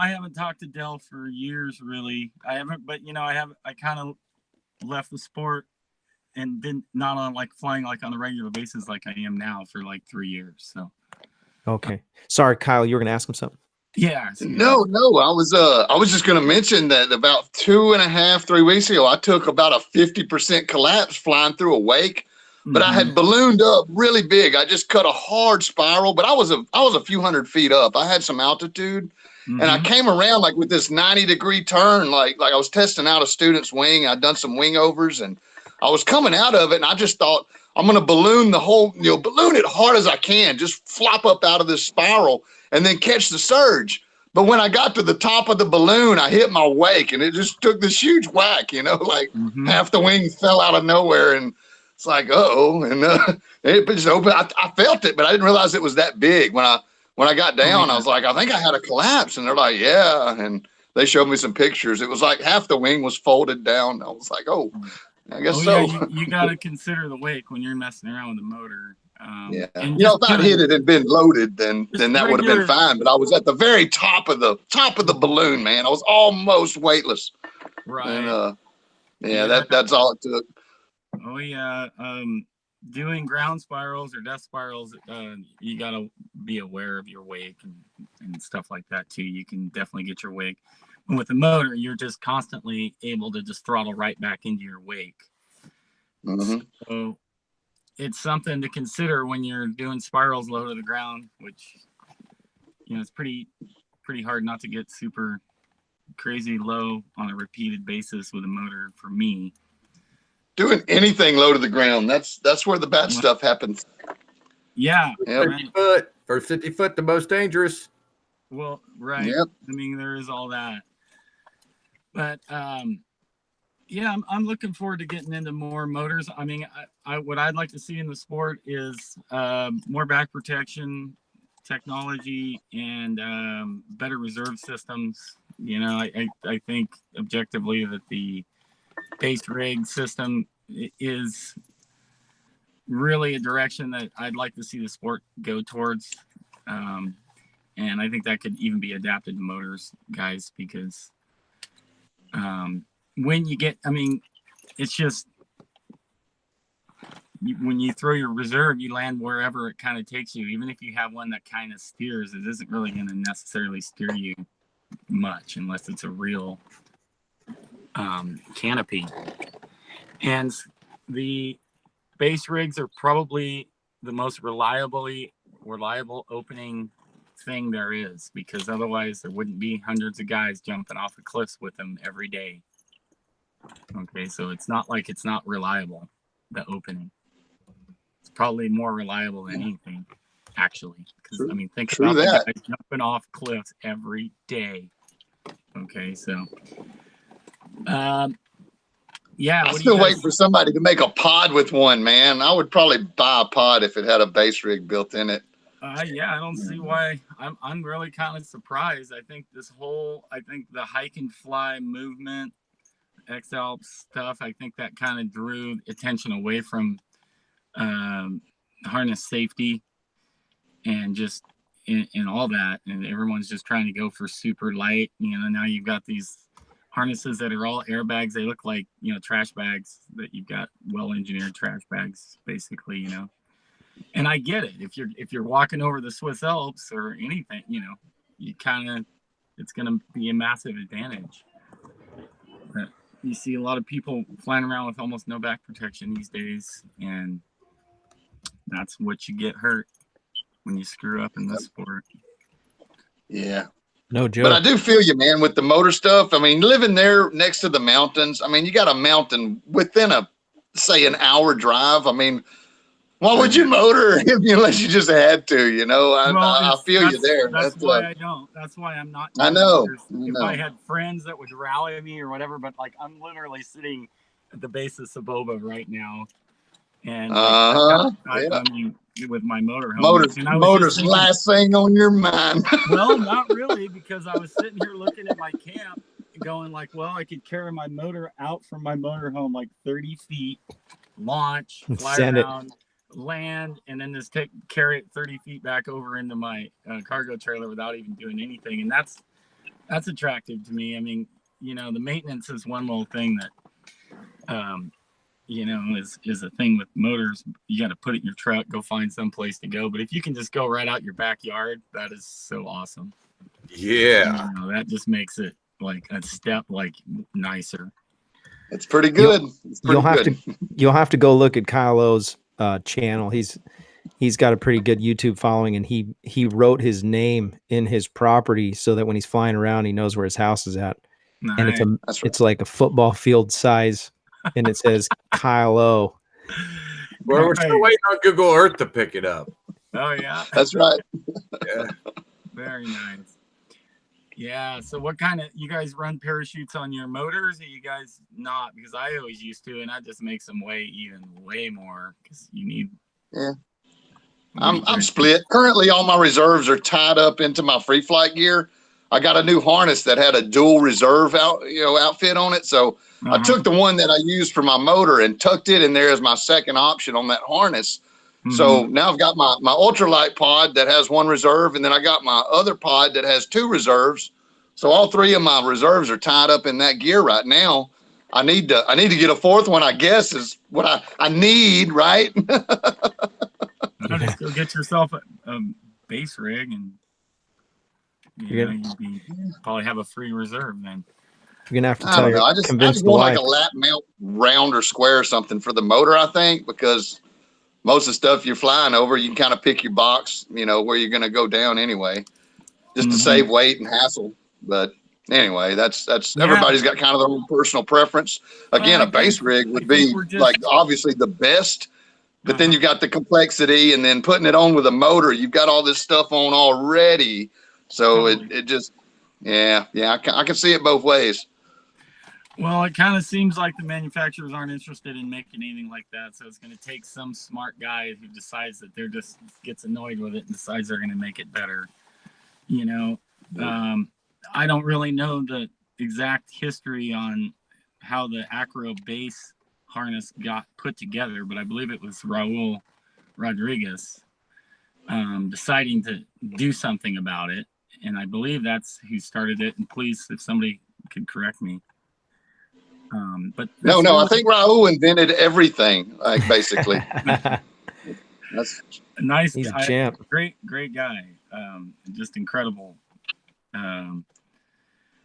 haven't talked to Dell for years, really. I haven't, but I kind of left the sport and not on flying on a regular basis like I am now for 3 years. So. Okay. Sorry, Kyle, you were gonna ask him something? Yeah. No. I was just gonna mention that about 2.5, 3 weeks ago, I took about a 50% collapse flying through a wake. But I had ballooned up really big. I just cut a hard spiral, but I was a few hundred feet up. I had some altitude, and I came around with this 90-degree turn, like I was testing out a student's wing. I'd done some wing overs, and I was coming out of it, and I just thought I'm going to balloon the whole, balloon it hard as I can, just flop up out of this spiral, and then catch the surge. But when I got to the top of the balloon, I hit my wake, and it just took this huge whack. Half the wing fell out of nowhere, and it's and it just opened. I felt it, but I didn't realize it was that big. When I got down, I was like, I think I had a collapse, and they're like, yeah, and they showed me some pictures. It was like half the wing was folded down. I was like, oh, I guess so. Yeah, you got to consider the wake when you're messing around with the motor. Yeah, and if I'd hit it and been loaded, then that would have been fine. But I was at the very top of the balloon, man. I was almost weightless. Right. And that's all it took. Oh yeah, doing ground spirals or death spirals, you gotta be aware of your wake and stuff like that too. You can definitely get your wake. And with the motor, you're just constantly able to just throttle right back into your wake. So it's something to consider when you're doing spirals low to the ground, which it's pretty hard not to get super crazy low on a repeated basis with a motor for me. Doing anything low to the ground, that's where the bad stuff happens. Yeah. 50 foot. First 50 foot, the most dangerous. Well, right. Yep. I mean, there is all that. But I'm looking forward to getting into more motors. I mean, what I'd like to see in the sport is more back protection technology and better reserve systems. I think objectively that the base rig system is really a direction that I'd like to see the sport go towards. And I think that could even be adapted to motors, guys, because when you get, it's just, when you throw your reserve, you land wherever it kind of takes you. Even if you have one that kind of steers, it isn't really going to necessarily steer you much unless it's a real canopy. And the base rigs are probably the most reliable opening thing there is, because otherwise there wouldn't be hundreds of guys jumping off the cliffs with them every day. Okay, so it's not like it's not reliable, the opening. It's probably more reliable than anything, actually, because think about the guys jumping off cliffs every day. Okay, so I'm still waiting for somebody to make a pod with one, man. I would probably buy a pod if it had a base rig built in it. I don't see why. I'm really kind of surprised. I think the hike and fly movement, X-Alp stuff, I think that kind of drew attention away from harness safety and just in all that. And everyone's just trying to go for super light. Now you've got these harnesses that are all airbags. They look like, trash bags, that you've got well-engineered trash bags, basically, And I get it. If you're walking over the Swiss Alps or anything, you it's going to be a massive advantage. But you see a lot of people flying around with almost no back protection these days, and that's what you get hurt when you screw up in this sport. Yeah. No joke. But I do feel you, man, with the motor stuff. Living there next to the mountains, you got a mountain within a say an hour drive. I mean, why would you motor unless you just had to? You know, I feel you there. That's why I don't. That's why I'm not. I know. If I had friends that would rally me or whatever, but like I'm literally sitting at the base of Saboba right now, and I mean, with my motorhome. Motor's last thing on your mind. Well, not really, because I was sitting here looking at my camp, going like, well, I could carry my motor out from my motorhome like 30 feet, launch, fly around, land, and then just carry it 30 feet back over into my cargo trailer without even doing anything. And that's attractive to me. I mean, you know, the maintenance is one little thing that you know, is a thing with motors. You got to put it in your truck, go find some place to go. But if you can just go right out your backyard, that is so awesome. Yeah, you know, that just makes it like a step like nicer. It's pretty good. You'll have to go look at Kyle O's channel. He's got a pretty good YouTube following, and he wrote his name in his property so that when he's flying around, he knows where his house is at. Nice. And it's like a football field size, and it says Kyle O. Well, we're still waiting on Google Earth to pick it up. Oh yeah, that's right. Yeah, very nice. Yeah. So what kind of, you guys run parachutes on your motors, or you guys not? Because I always used to, and that just makes them weigh way more because you need. Yeah. I'm split. Currently, all my reserves are tied up into my free flight gear. I got a new harness that had a dual reserve outfit on it. So I took the one that I used for my motor and tucked it in there as my second option on that harness. So now I've got my ultralight pod that has one reserve, and then I got my other pod that has two reserves. So all three of my reserves are tied up in that gear right now. I need to get a fourth one, I guess, is what I need, right? Just go get yourself a base rig, and you'd probably have a free reserve then. You're gonna have to tell her. I just want like a lap mount round or square or something for the motor, I think, because most of the stuff you're flying over, you can kind of pick your box, where you're going to go down anyway, just to save weight and hassle. But anyway, that's everybody's got kind of their own personal preference. Again, a base rig would be like obviously the best, but then you've got the complexity, and then putting it on with a motor, you've got all this stuff on already. So it just, I can see it both ways. Well, it kind of seems like the manufacturers aren't interested in making anything like that. So it's going to take some smart guy who decides that they're just gets annoyed with it and decides they're going to make it better. I don't really know the exact history on how the Acro base harness got put together, but I believe it was Raul Rodriguez deciding to do something about it. And I believe that's who started it. And please, if somebody could correct me. But no, I think Raul invented everything, like basically. That's a nice He's guy, a champ. great guy, just incredible.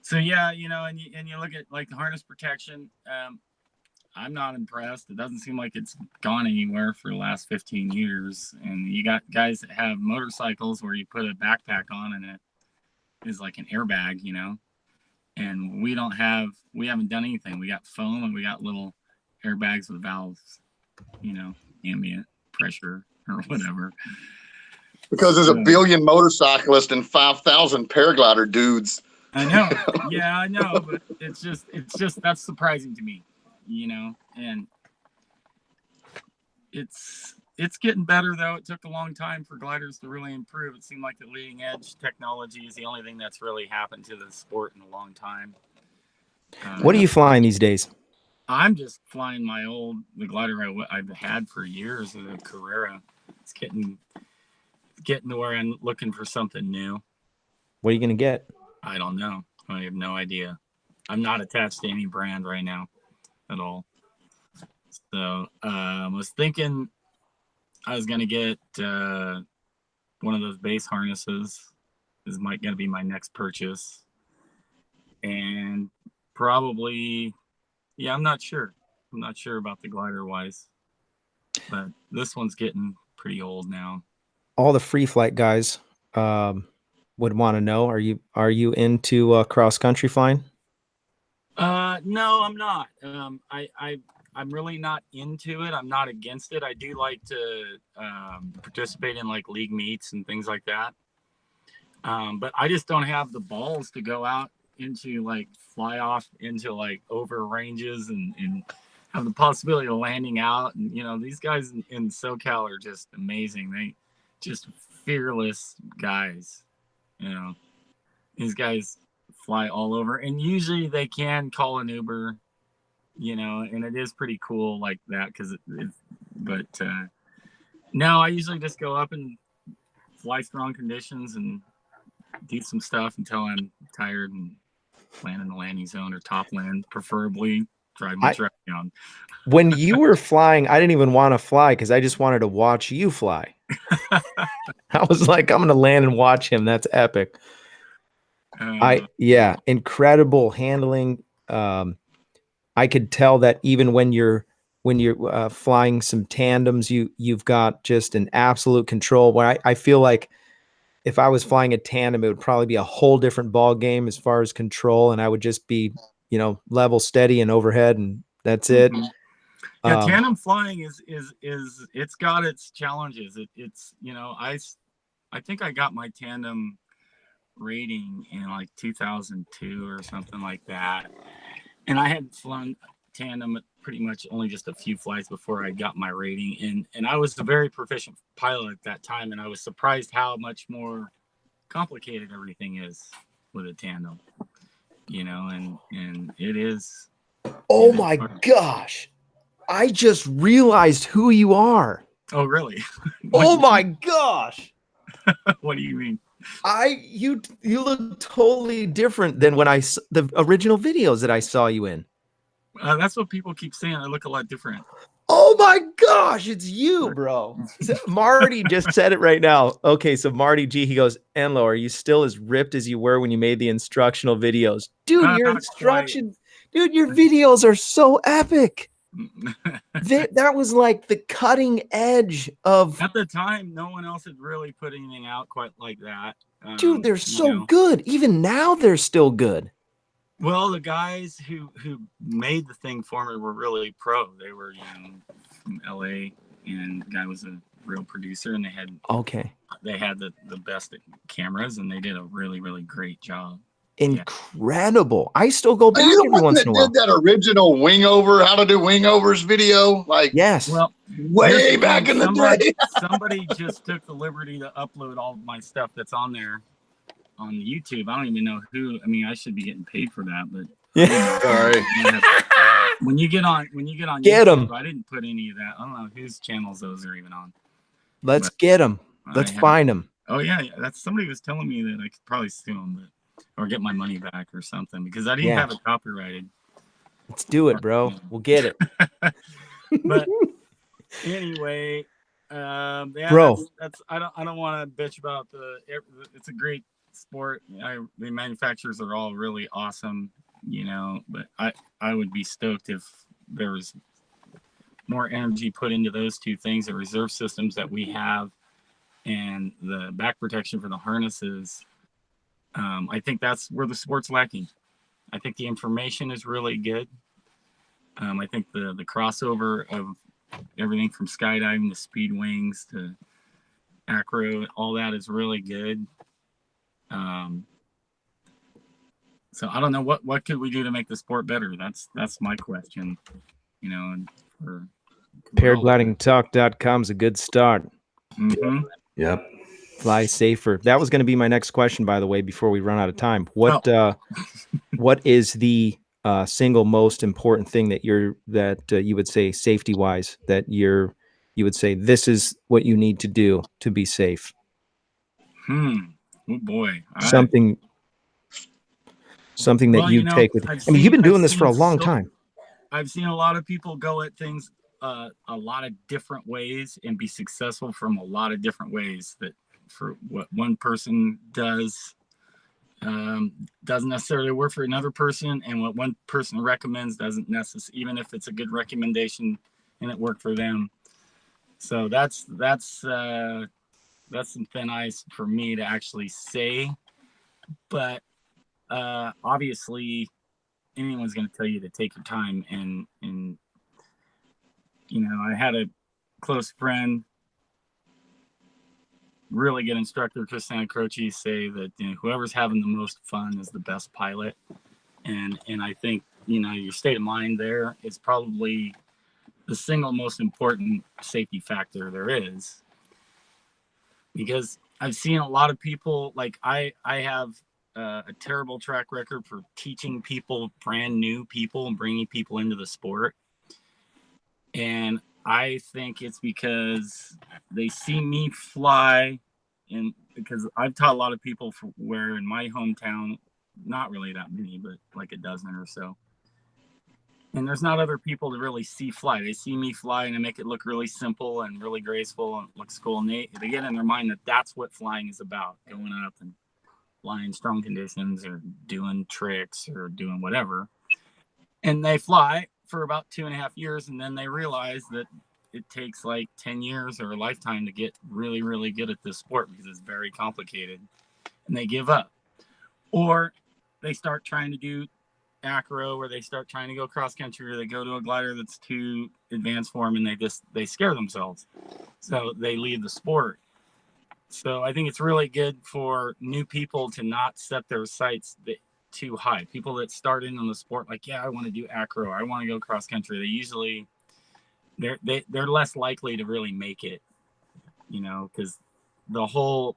So yeah, and you look at like the harness protection. I'm not impressed. It doesn't seem like it's gone anywhere for the last 15 years. And you got guys that have motorcycles where you put a backpack on and it is like an airbag, and we haven't done anything. We got foam and we got little airbags with valves, ambient pressure or whatever. Because there's a billion motorcyclists and 5,000 paraglider dudes. I know. Yeah, I know. But it's just that's surprising to me, and it's getting better though. It took a long time for gliders to really improve. It seemed like the leading edge technology is the only thing that's really happened to the sport in a long time. What are you flying these days? I'm just flying the glider I've had for years, the Carrera. It's getting to where I'm looking for something new. What are you gonna get? I don't know. I have no idea. I'm not attached to any brand right now at all. So I was thinking I was going to get one of those base harnesses. This is going to be my next purchase. And probably, I'm not sure. I'm not sure about the glider wise. But this one's getting pretty old now. All the free flight guys would want to know, are you into cross country flying? No, I'm not. I'm really not into it. I'm not against it. I do like to participate in like league meets and things like that. But I just don't have the balls to go out into like fly off into like over ranges and have the possibility of landing out. And, you know, these guys in SoCal are just amazing. They just fearless guys, you know, these guys fly all over, and usually they can call an Uber, you know, and it is pretty cool like that. But no, I usually just go up and fly strong conditions and do some stuff until I'm tired and land in the landing zone or top land, preferably drive my truck down. When you were flying, I didn't even want to fly because I just wanted to watch you fly. I was like, I'm going to land and watch him. That's epic. Yeah, incredible handling. I could tell that even when you're flying some tandems, you've got just an absolute control. Where I feel like if I was flying a tandem, it would probably be a whole different ball game as far as control, and I would just be, you know, level, steady, and overhead, and that's it. Yeah, tandem flying is it's got its challenges. It's you know, I think I got my tandem rating in like 2002 or something like that, and I had flown tandem pretty much only just a few flights before I got my rating, and I was a very proficient pilot at that time, and I was surprised how much more complicated everything is with a tandem, you know, and it is. Oh my gosh, I just realized who you are. Oh really? Oh my gosh. What do you mean? You look totally different than when the original videos that I saw you in. That's what people keep saying. I look a lot different. Oh my gosh, it's you, bro. Marty just said it right now. Okay, so Marty G, he goes, Enlow, are you still as ripped as you were when you made the instructional videos? Dude, your videos are so epic. That was like the cutting edge of. At the time, no one else had really put anything out quite like that. Dude, they're so good. Even now, they're still good. Well, the guys who made the thing for me were really pro. They were, you know, from LA, and the guy was a real producer, and they had the best cameras, and they did a really, really great job. Incredible. Yeah. I still go back every once in a while. Did that original wing over, how to do wing overs video? Like, yes. Well, way back in the day. Somebody just took the liberty to upload all of my stuff that's on there on YouTube. I don't even know who. I mean, I should be getting paid for that, but yeah. Sorry. When you get on get YouTube, them. I didn't put any of that. I don't know whose channels those are even on. Let's get them. Let's find them. Oh yeah, that's somebody was telling me that I could probably sue them, or get my money back or something, because I didn't have it copyrighted. Let's do it, bro. We'll get it. But anyway, bro, that's I don't want to bitch about it's a great sport. The manufacturers are all really awesome, you know, but I would be stoked if there was more energy put into those two things, the reserve systems that we have and the back protection for the harnesses. I think that's where the sport's lacking. I think the information is really good. I think the crossover of everything from skydiving to speed wings to acro, all that is really good. So I don't know what could we do to make the sport better. That's my question, you know. And for paraglidingtalk.com is a good start. Mm-hmm. Yep. Fly safer. That was going to be my next question, by the way, before we run out of time. What is the single most important thing that you would say safety wise that you would say this is what you need to do to be safe? Oh boy. Something that you take with. I mean, you've been doing this for a long time. I've seen a lot of people go at things a lot of different ways and be successful from a lot of different ways. That for what one person doesn't necessarily work for another person, and what one person recommends doesn't necessarily, even if it's a good recommendation and it worked for them. So that's some thin ice for me to actually say, but obviously anyone's going to tell you to take your time and You know, I had a close friend, really good instructor, Chris Santacroce, say that, you know, whoever's having the most fun is the best pilot. And I think, you know, your state of mind there is probably the single most important safety factor there is. Because I've seen a lot of people, like I have a terrible track record for teaching people, brand new people, and bringing people into the sport. And I think it's because they see me fly, and because I've taught a lot of people where in my hometown, not really that many, but like a dozen or so. And there's not other people to really see fly. They see me fly and I make it look really simple and really graceful and looks cool. And they get in their mind that that's what flying is about, going up and flying strong conditions or doing tricks or doing whatever. And they fly for about 2.5 years, and then they realize that it takes like 10 years or a lifetime to get really, really good at this sport because it's very complicated, and they give up. Or they start trying to do acro, or they start trying to go cross country, or they go to a glider that's too advanced for them, and they scare themselves, so they leave the sport. So I think it's really good for new people to not set their sights too high. People that start in the sport, like, yeah, I want to do acro, I want to go cross country, they usually they're less likely to really make it, you know, because the whole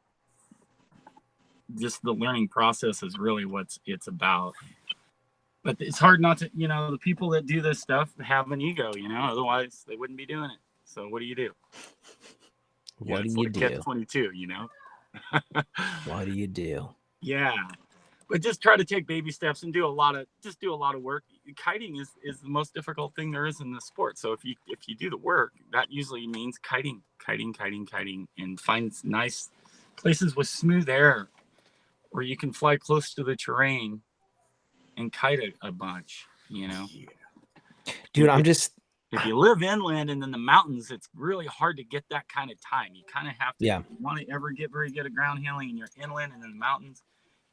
just the learning process is really what it's about. But it's hard not to, you know, the people that do this stuff have an ego, you know, otherwise they wouldn't be doing it. So what do you do? What do you do? Catch-22, you know. What do you do? Yeah. But just try to take baby steps and do a lot of work. Kiting is the most difficult thing there is in the sport. So if you do the work, that usually means kiting, and find nice places with smooth air where you can fly close to the terrain and kite a bunch, you know. Dude, if you live inland and in the mountains, it's really hard to get that kind of time. You kind of have to, if you want to ever get very good at ground handling and you're inland and in the mountains,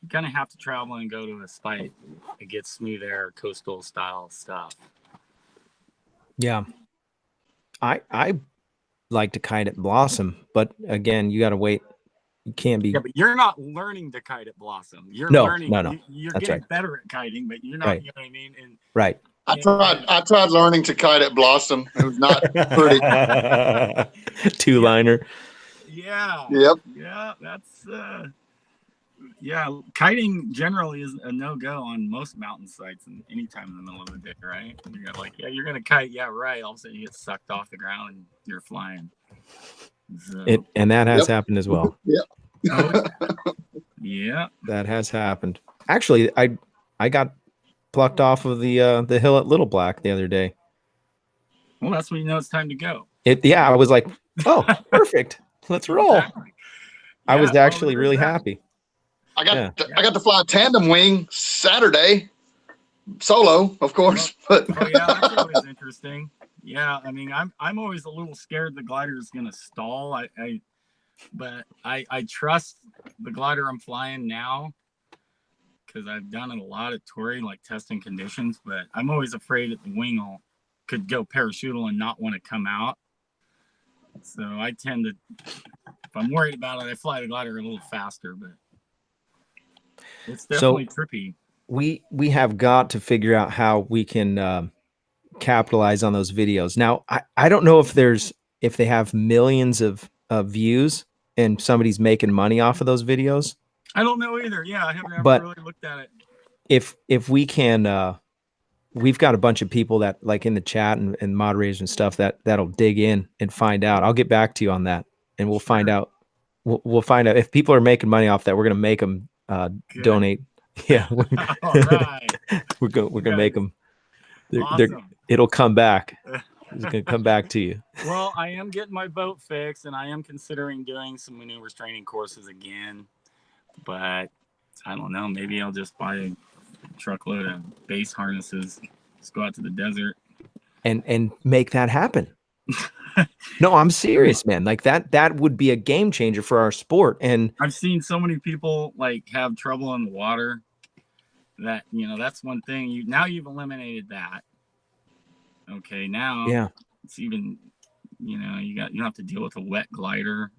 you kind of have to travel and go to a spite and get smooth air, coastal style stuff. Yeah. I like to kite at Blossom, but again, you got to wait. You can't be. Yeah, but you're not learning to kite at Blossom. You're learning. No. You're That's getting right. better at kiting, but you're not. Right. You know what I mean? And, right. I tried learning to kite at Blossom. It was not pretty. Two-liner. Yeah. Yep. Yeah, that's kiting generally is a no-go on most mountain sites and anytime in the middle of the day, right? You're like, yeah, you're gonna kite, yeah, right. All of a sudden you get sucked off the ground and you're flying. So, and that has happened as well. Yep. Yeah. That has happened. Actually, I got plucked off of the hill at Little Black the other day. Well, that's when you know it's time to go. I was like, oh, perfect. Let's roll. Exactly. I was actually really happy. I got to fly a tandem wing Saturday, solo, of course. But that's always interesting. Yeah, I mean, I'm always a little scared the glider is going to stall. But I trust the glider I'm flying now because I've done it a lot at touring, like testing conditions. But I'm always afraid that the wing could go parachutal and not want to come out. So I tend to, if I'm worried about it, I fly the glider a little faster. But it's definitely trippy. We have got to figure out how we can capitalize on those videos. Now, I don't know if they have millions of views and somebody's making money off of those videos. I don't know either. Yeah, I haven't ever really looked at it. If we can, we've got a bunch of people that like in the chat and moderators and stuff that'll dig in and find out. I'll get back to you on that, and we'll find out. We'll find out if people are making money off that. We're gonna make them donate. Yeah, all right. we're gonna make them. Awesome. It'll come back. It's gonna come back to you. Well, I am getting my boat fixed, and I am considering doing some maneuvers training courses again. But I don't know. Maybe I'll just buy a truckload of base harnesses. Just go out to the desert and make that happen. No, I'm serious, man. Like that would be a game changer for our sport. And I've seen so many people like have trouble in the water. That, you know, that's one thing. Now you've eliminated that. Okay, now It's even, you don't have to deal with a wet glider,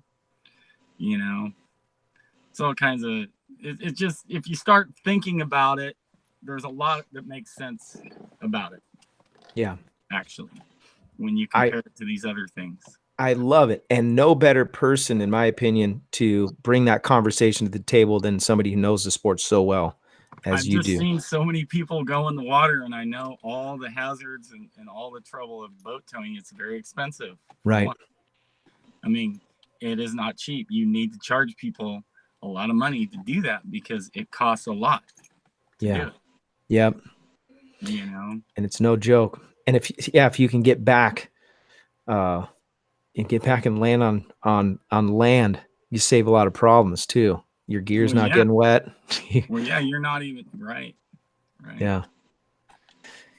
it's all kinds of, it's just, if you start thinking about it, there's a lot that makes sense about it. Yeah. Actually, when you compare it to these other things. I love it. And no better person, in my opinion, to bring that conversation to the table than somebody who knows the sport so well as you do. I've just seen so many people go in the water, and I know all the hazards and all the trouble of boat towing. It's very expensive. Right. I mean, it is not cheap. You need to charge people a lot of money to do that because it costs a lot. Yeah. Yep. And it's no joke. And if you can get back, and land on land, you save a lot of problems too. Your gear's not getting wet. Well, yeah, you're not even right. Yeah.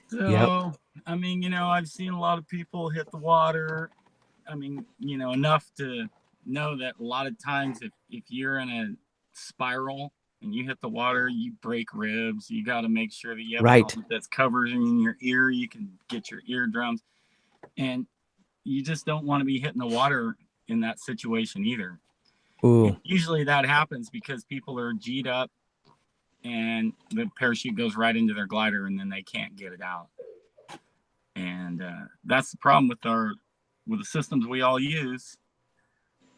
So, I mean, I've seen a lot of people hit the water. I mean, enough to know that a lot of times if you're in a spiral and you hit the water, you break ribs. You got to make sure that you have a helmet that's covering your ear. You can get your eardrums. And you just don't want to be hitting the water in that situation either. Ooh. Usually that happens because people are G'd up and the parachute goes right into their glider and then they can't get it out. And that's the problem with the systems we all use.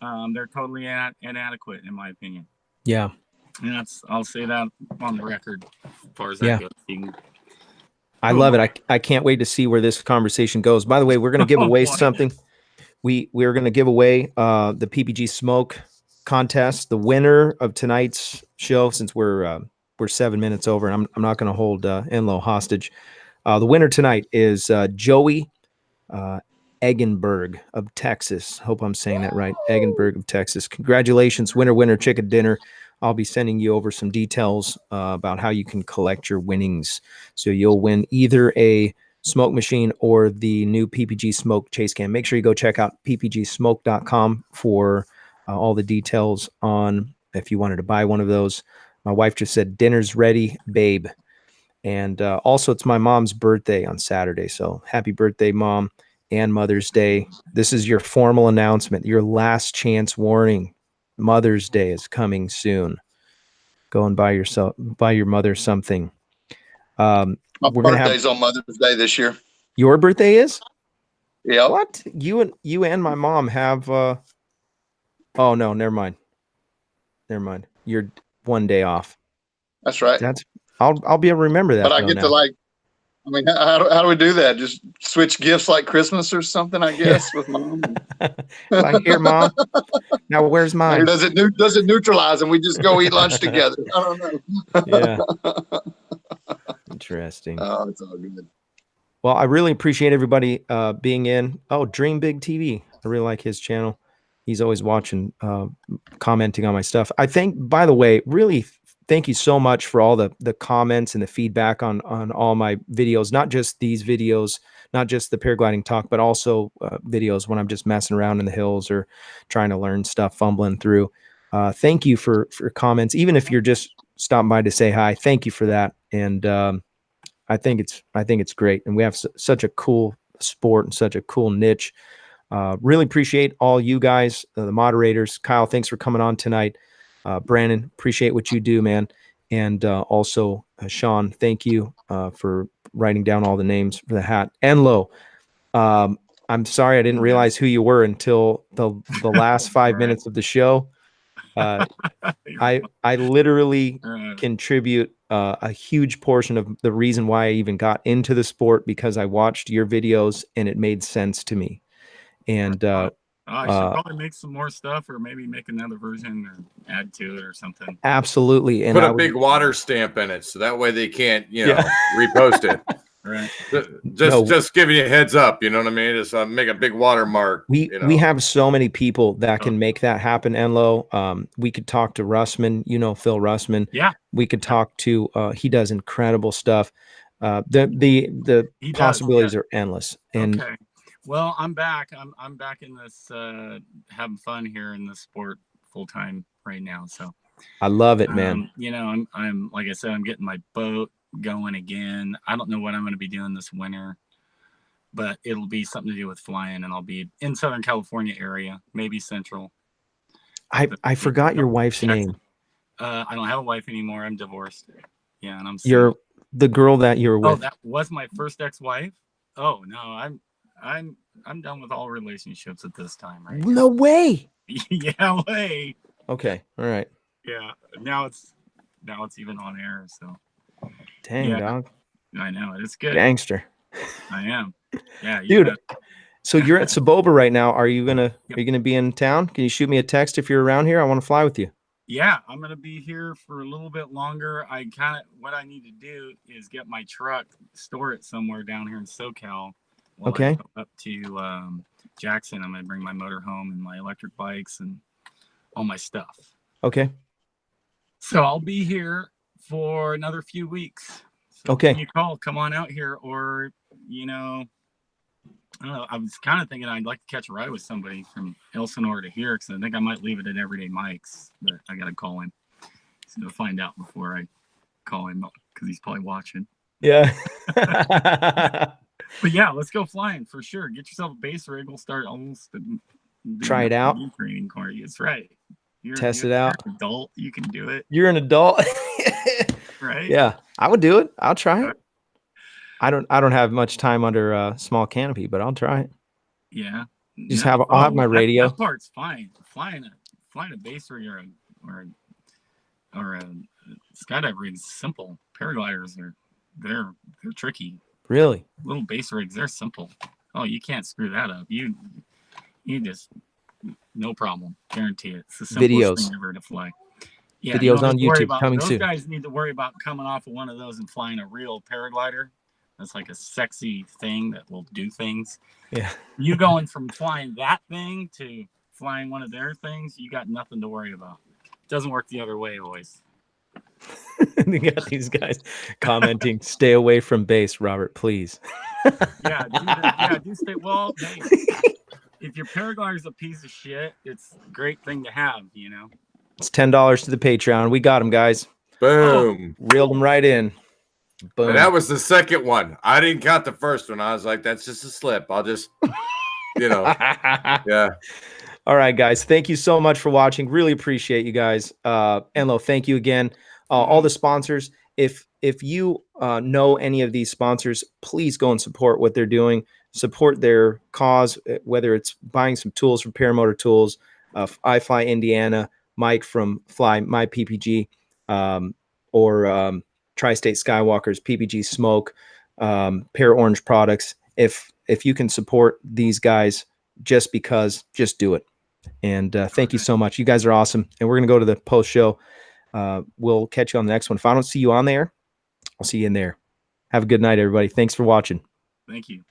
They're totally inadequate, in my opinion. Yeah. And I'll say that on the record as far as that goes. I love it. I can't wait to see where this conversation goes. By the way, we're going to give away something. We're going to give away the PPG Smoke contest. The winner of tonight's show, since we're 7 minutes over, and I'm not going to hold Enlow hostage. The winner tonight is Joey Eggenberg of Texas. Hope I'm saying that right. Eggenberg of Texas. Congratulations, winner, chicken dinner. I'll be sending you over some details about how you can collect your winnings. So you'll win either a smoke machine or the new PPG Smoke chase cam. Make sure you go check out ppgsmoke.com for all the details on if you wanted to buy one of those. My wife just said, dinner's ready, babe. And also, it's my mom's birthday on Saturday. So happy birthday, Mom, and Mother's Day. This is your formal announcement, your last chance warning. Mother's Day is coming soon. Go and buy your mother something. My birthday's on Mother's Day this year. Your birthday is? Yeah. What? You and my mom have oh no, never mind. You're one day off. That's right. I'll be able to remember that. But I get to how do we do that? Just switch gifts like Christmas or something, I guess, with Mom. Like, here, Mom. Now where's mine? Or does it neutralize and we just go eat lunch together? I don't know. Yeah. Interesting. Oh, it's all good. Well, I really appreciate everybody being in. Oh, Dream Big TV. I really like his channel. He's always watching, commenting on my stuff. I think, by the way, really thank you so much for all the comments and the feedback on all my videos, not just these videos, not just the paragliding talk, but also videos when I'm just messing around in the hills or trying to learn stuff, fumbling through. Thank you for comments, even if you're just stopping by to say hi. Thank you for that. And I think it's great. And we have such a cool sport and such a cool niche. Really appreciate all you guys, the moderators. Kyle, thanks for coming on tonight. Brandon, appreciate what you do, man. And also, Sean, thank you for writing down all the names for the hat. Enlow, I'm sorry I didn't realize who you were until the last 5 minutes of the show. I literally contribute a huge portion of the reason why I even got into the sport, because I watched your videos and it made sense to me. And I should probably make some more stuff, or maybe make another version or add to it or something. Absolutely. And put a big water stamp in it, so that way they can't, repost it. Right. Just giving you a heads up, you know what I mean? Just make a big watermark. We have so many people that can make that happen, Enlow. We could talk to Russman, Phil Russman. Yeah. We could talk to he does incredible stuff. The possibilities are endless. And okay. Well, I'm back. I'm back in this having fun here in this sport full time right now. So I love it, man. I'm like I said, I'm getting my boat going again. I don't know what I'm going to be doing this winter. but it'll be something to do with flying, and I'll be in Southern California area, maybe Central. I forgot your wife's name. I don't have a wife anymore. I'm divorced. Yeah, and I'm You're the girl that you were with. Oh, that was my first ex-wife. Oh no, I'm done with all relationships at this time. Right? No way. Yeah, way. Okay, all right. Yeah, now it's even on air. So dang, dog. I know it's good. Gangster. I am. Yeah, dude. So you're at Saboba right now. Are you gonna be in town? Can you shoot me a text if you're around here? I want to fly with you. Yeah, I'm gonna be here for a little bit longer. What I need to do is get my truck, store it somewhere down here in SoCal. Okay. I go up to Jackson. I'm gonna bring my motor home and my electric bikes and all my stuff. Okay. So I'll be here for another few weeks. So okay. When you come on out here, or I don't know. I was kind of thinking I'd like to catch a ride with somebody from Elsinore to here, because I think I might leave it at Everyday Mike's, but I got to call him. So to find out before I call him, because he's probably watching. Yeah. But yeah, let's go flying for sure. Get yourself a base rig. We'll start almost. Try it out. Training car. That's right. Test it out. You're an adult. You can do it. You're an adult. Right. Yeah, I would do it. I'll try it. I don't have much time under a small canopy, but I'll try it. Yeah. I'll have my radio. That part's fine. Flying a base rig or a skydive rig is simple. Paragliders they're tricky. Really? Little base rigs, they're simple. Oh, you can't screw that up. You just no problem. Guarantee it. It's the simplest thing ever to fly. Yeah, videos on YouTube coming soon. Those guys need to worry about coming off of one of those and flying a real paraglider. That's like a sexy thing that will do things. Yeah. You going from flying that thing to flying one of their things, you got nothing to worry about. It doesn't work the other way always. They got these guys commenting, "Stay away from base, Robert, please." Do stay. Well, hey, if your paraglider's a piece of shit, it's a great thing to have, It's $10 to the Patreon. We got them, guys. Boom. Reeled them right in. Boom. And that was the second one. I didn't count the first one. I was like, that's just a slip. I'll just, yeah. All right, guys. Thank you so much for watching. Really appreciate you guys. Enlow, thank you again. All the sponsors. If you know any of these sponsors, please go and support what they're doing. Support their cause, whether it's buying some tools from Paramotor Tools, I Fly Indiana, Mike from Fly My PPG, or Tri-State Skywalkers, PPG Smoke, Para Orange Products. If you can support these guys just because, just do it. And thank you so much. You guys are awesome. And we're going to go to the post show. We'll catch you on the next one. If I don't see you on there, I'll see you in there. Have a good night, everybody. Thanks for watching. Thank you.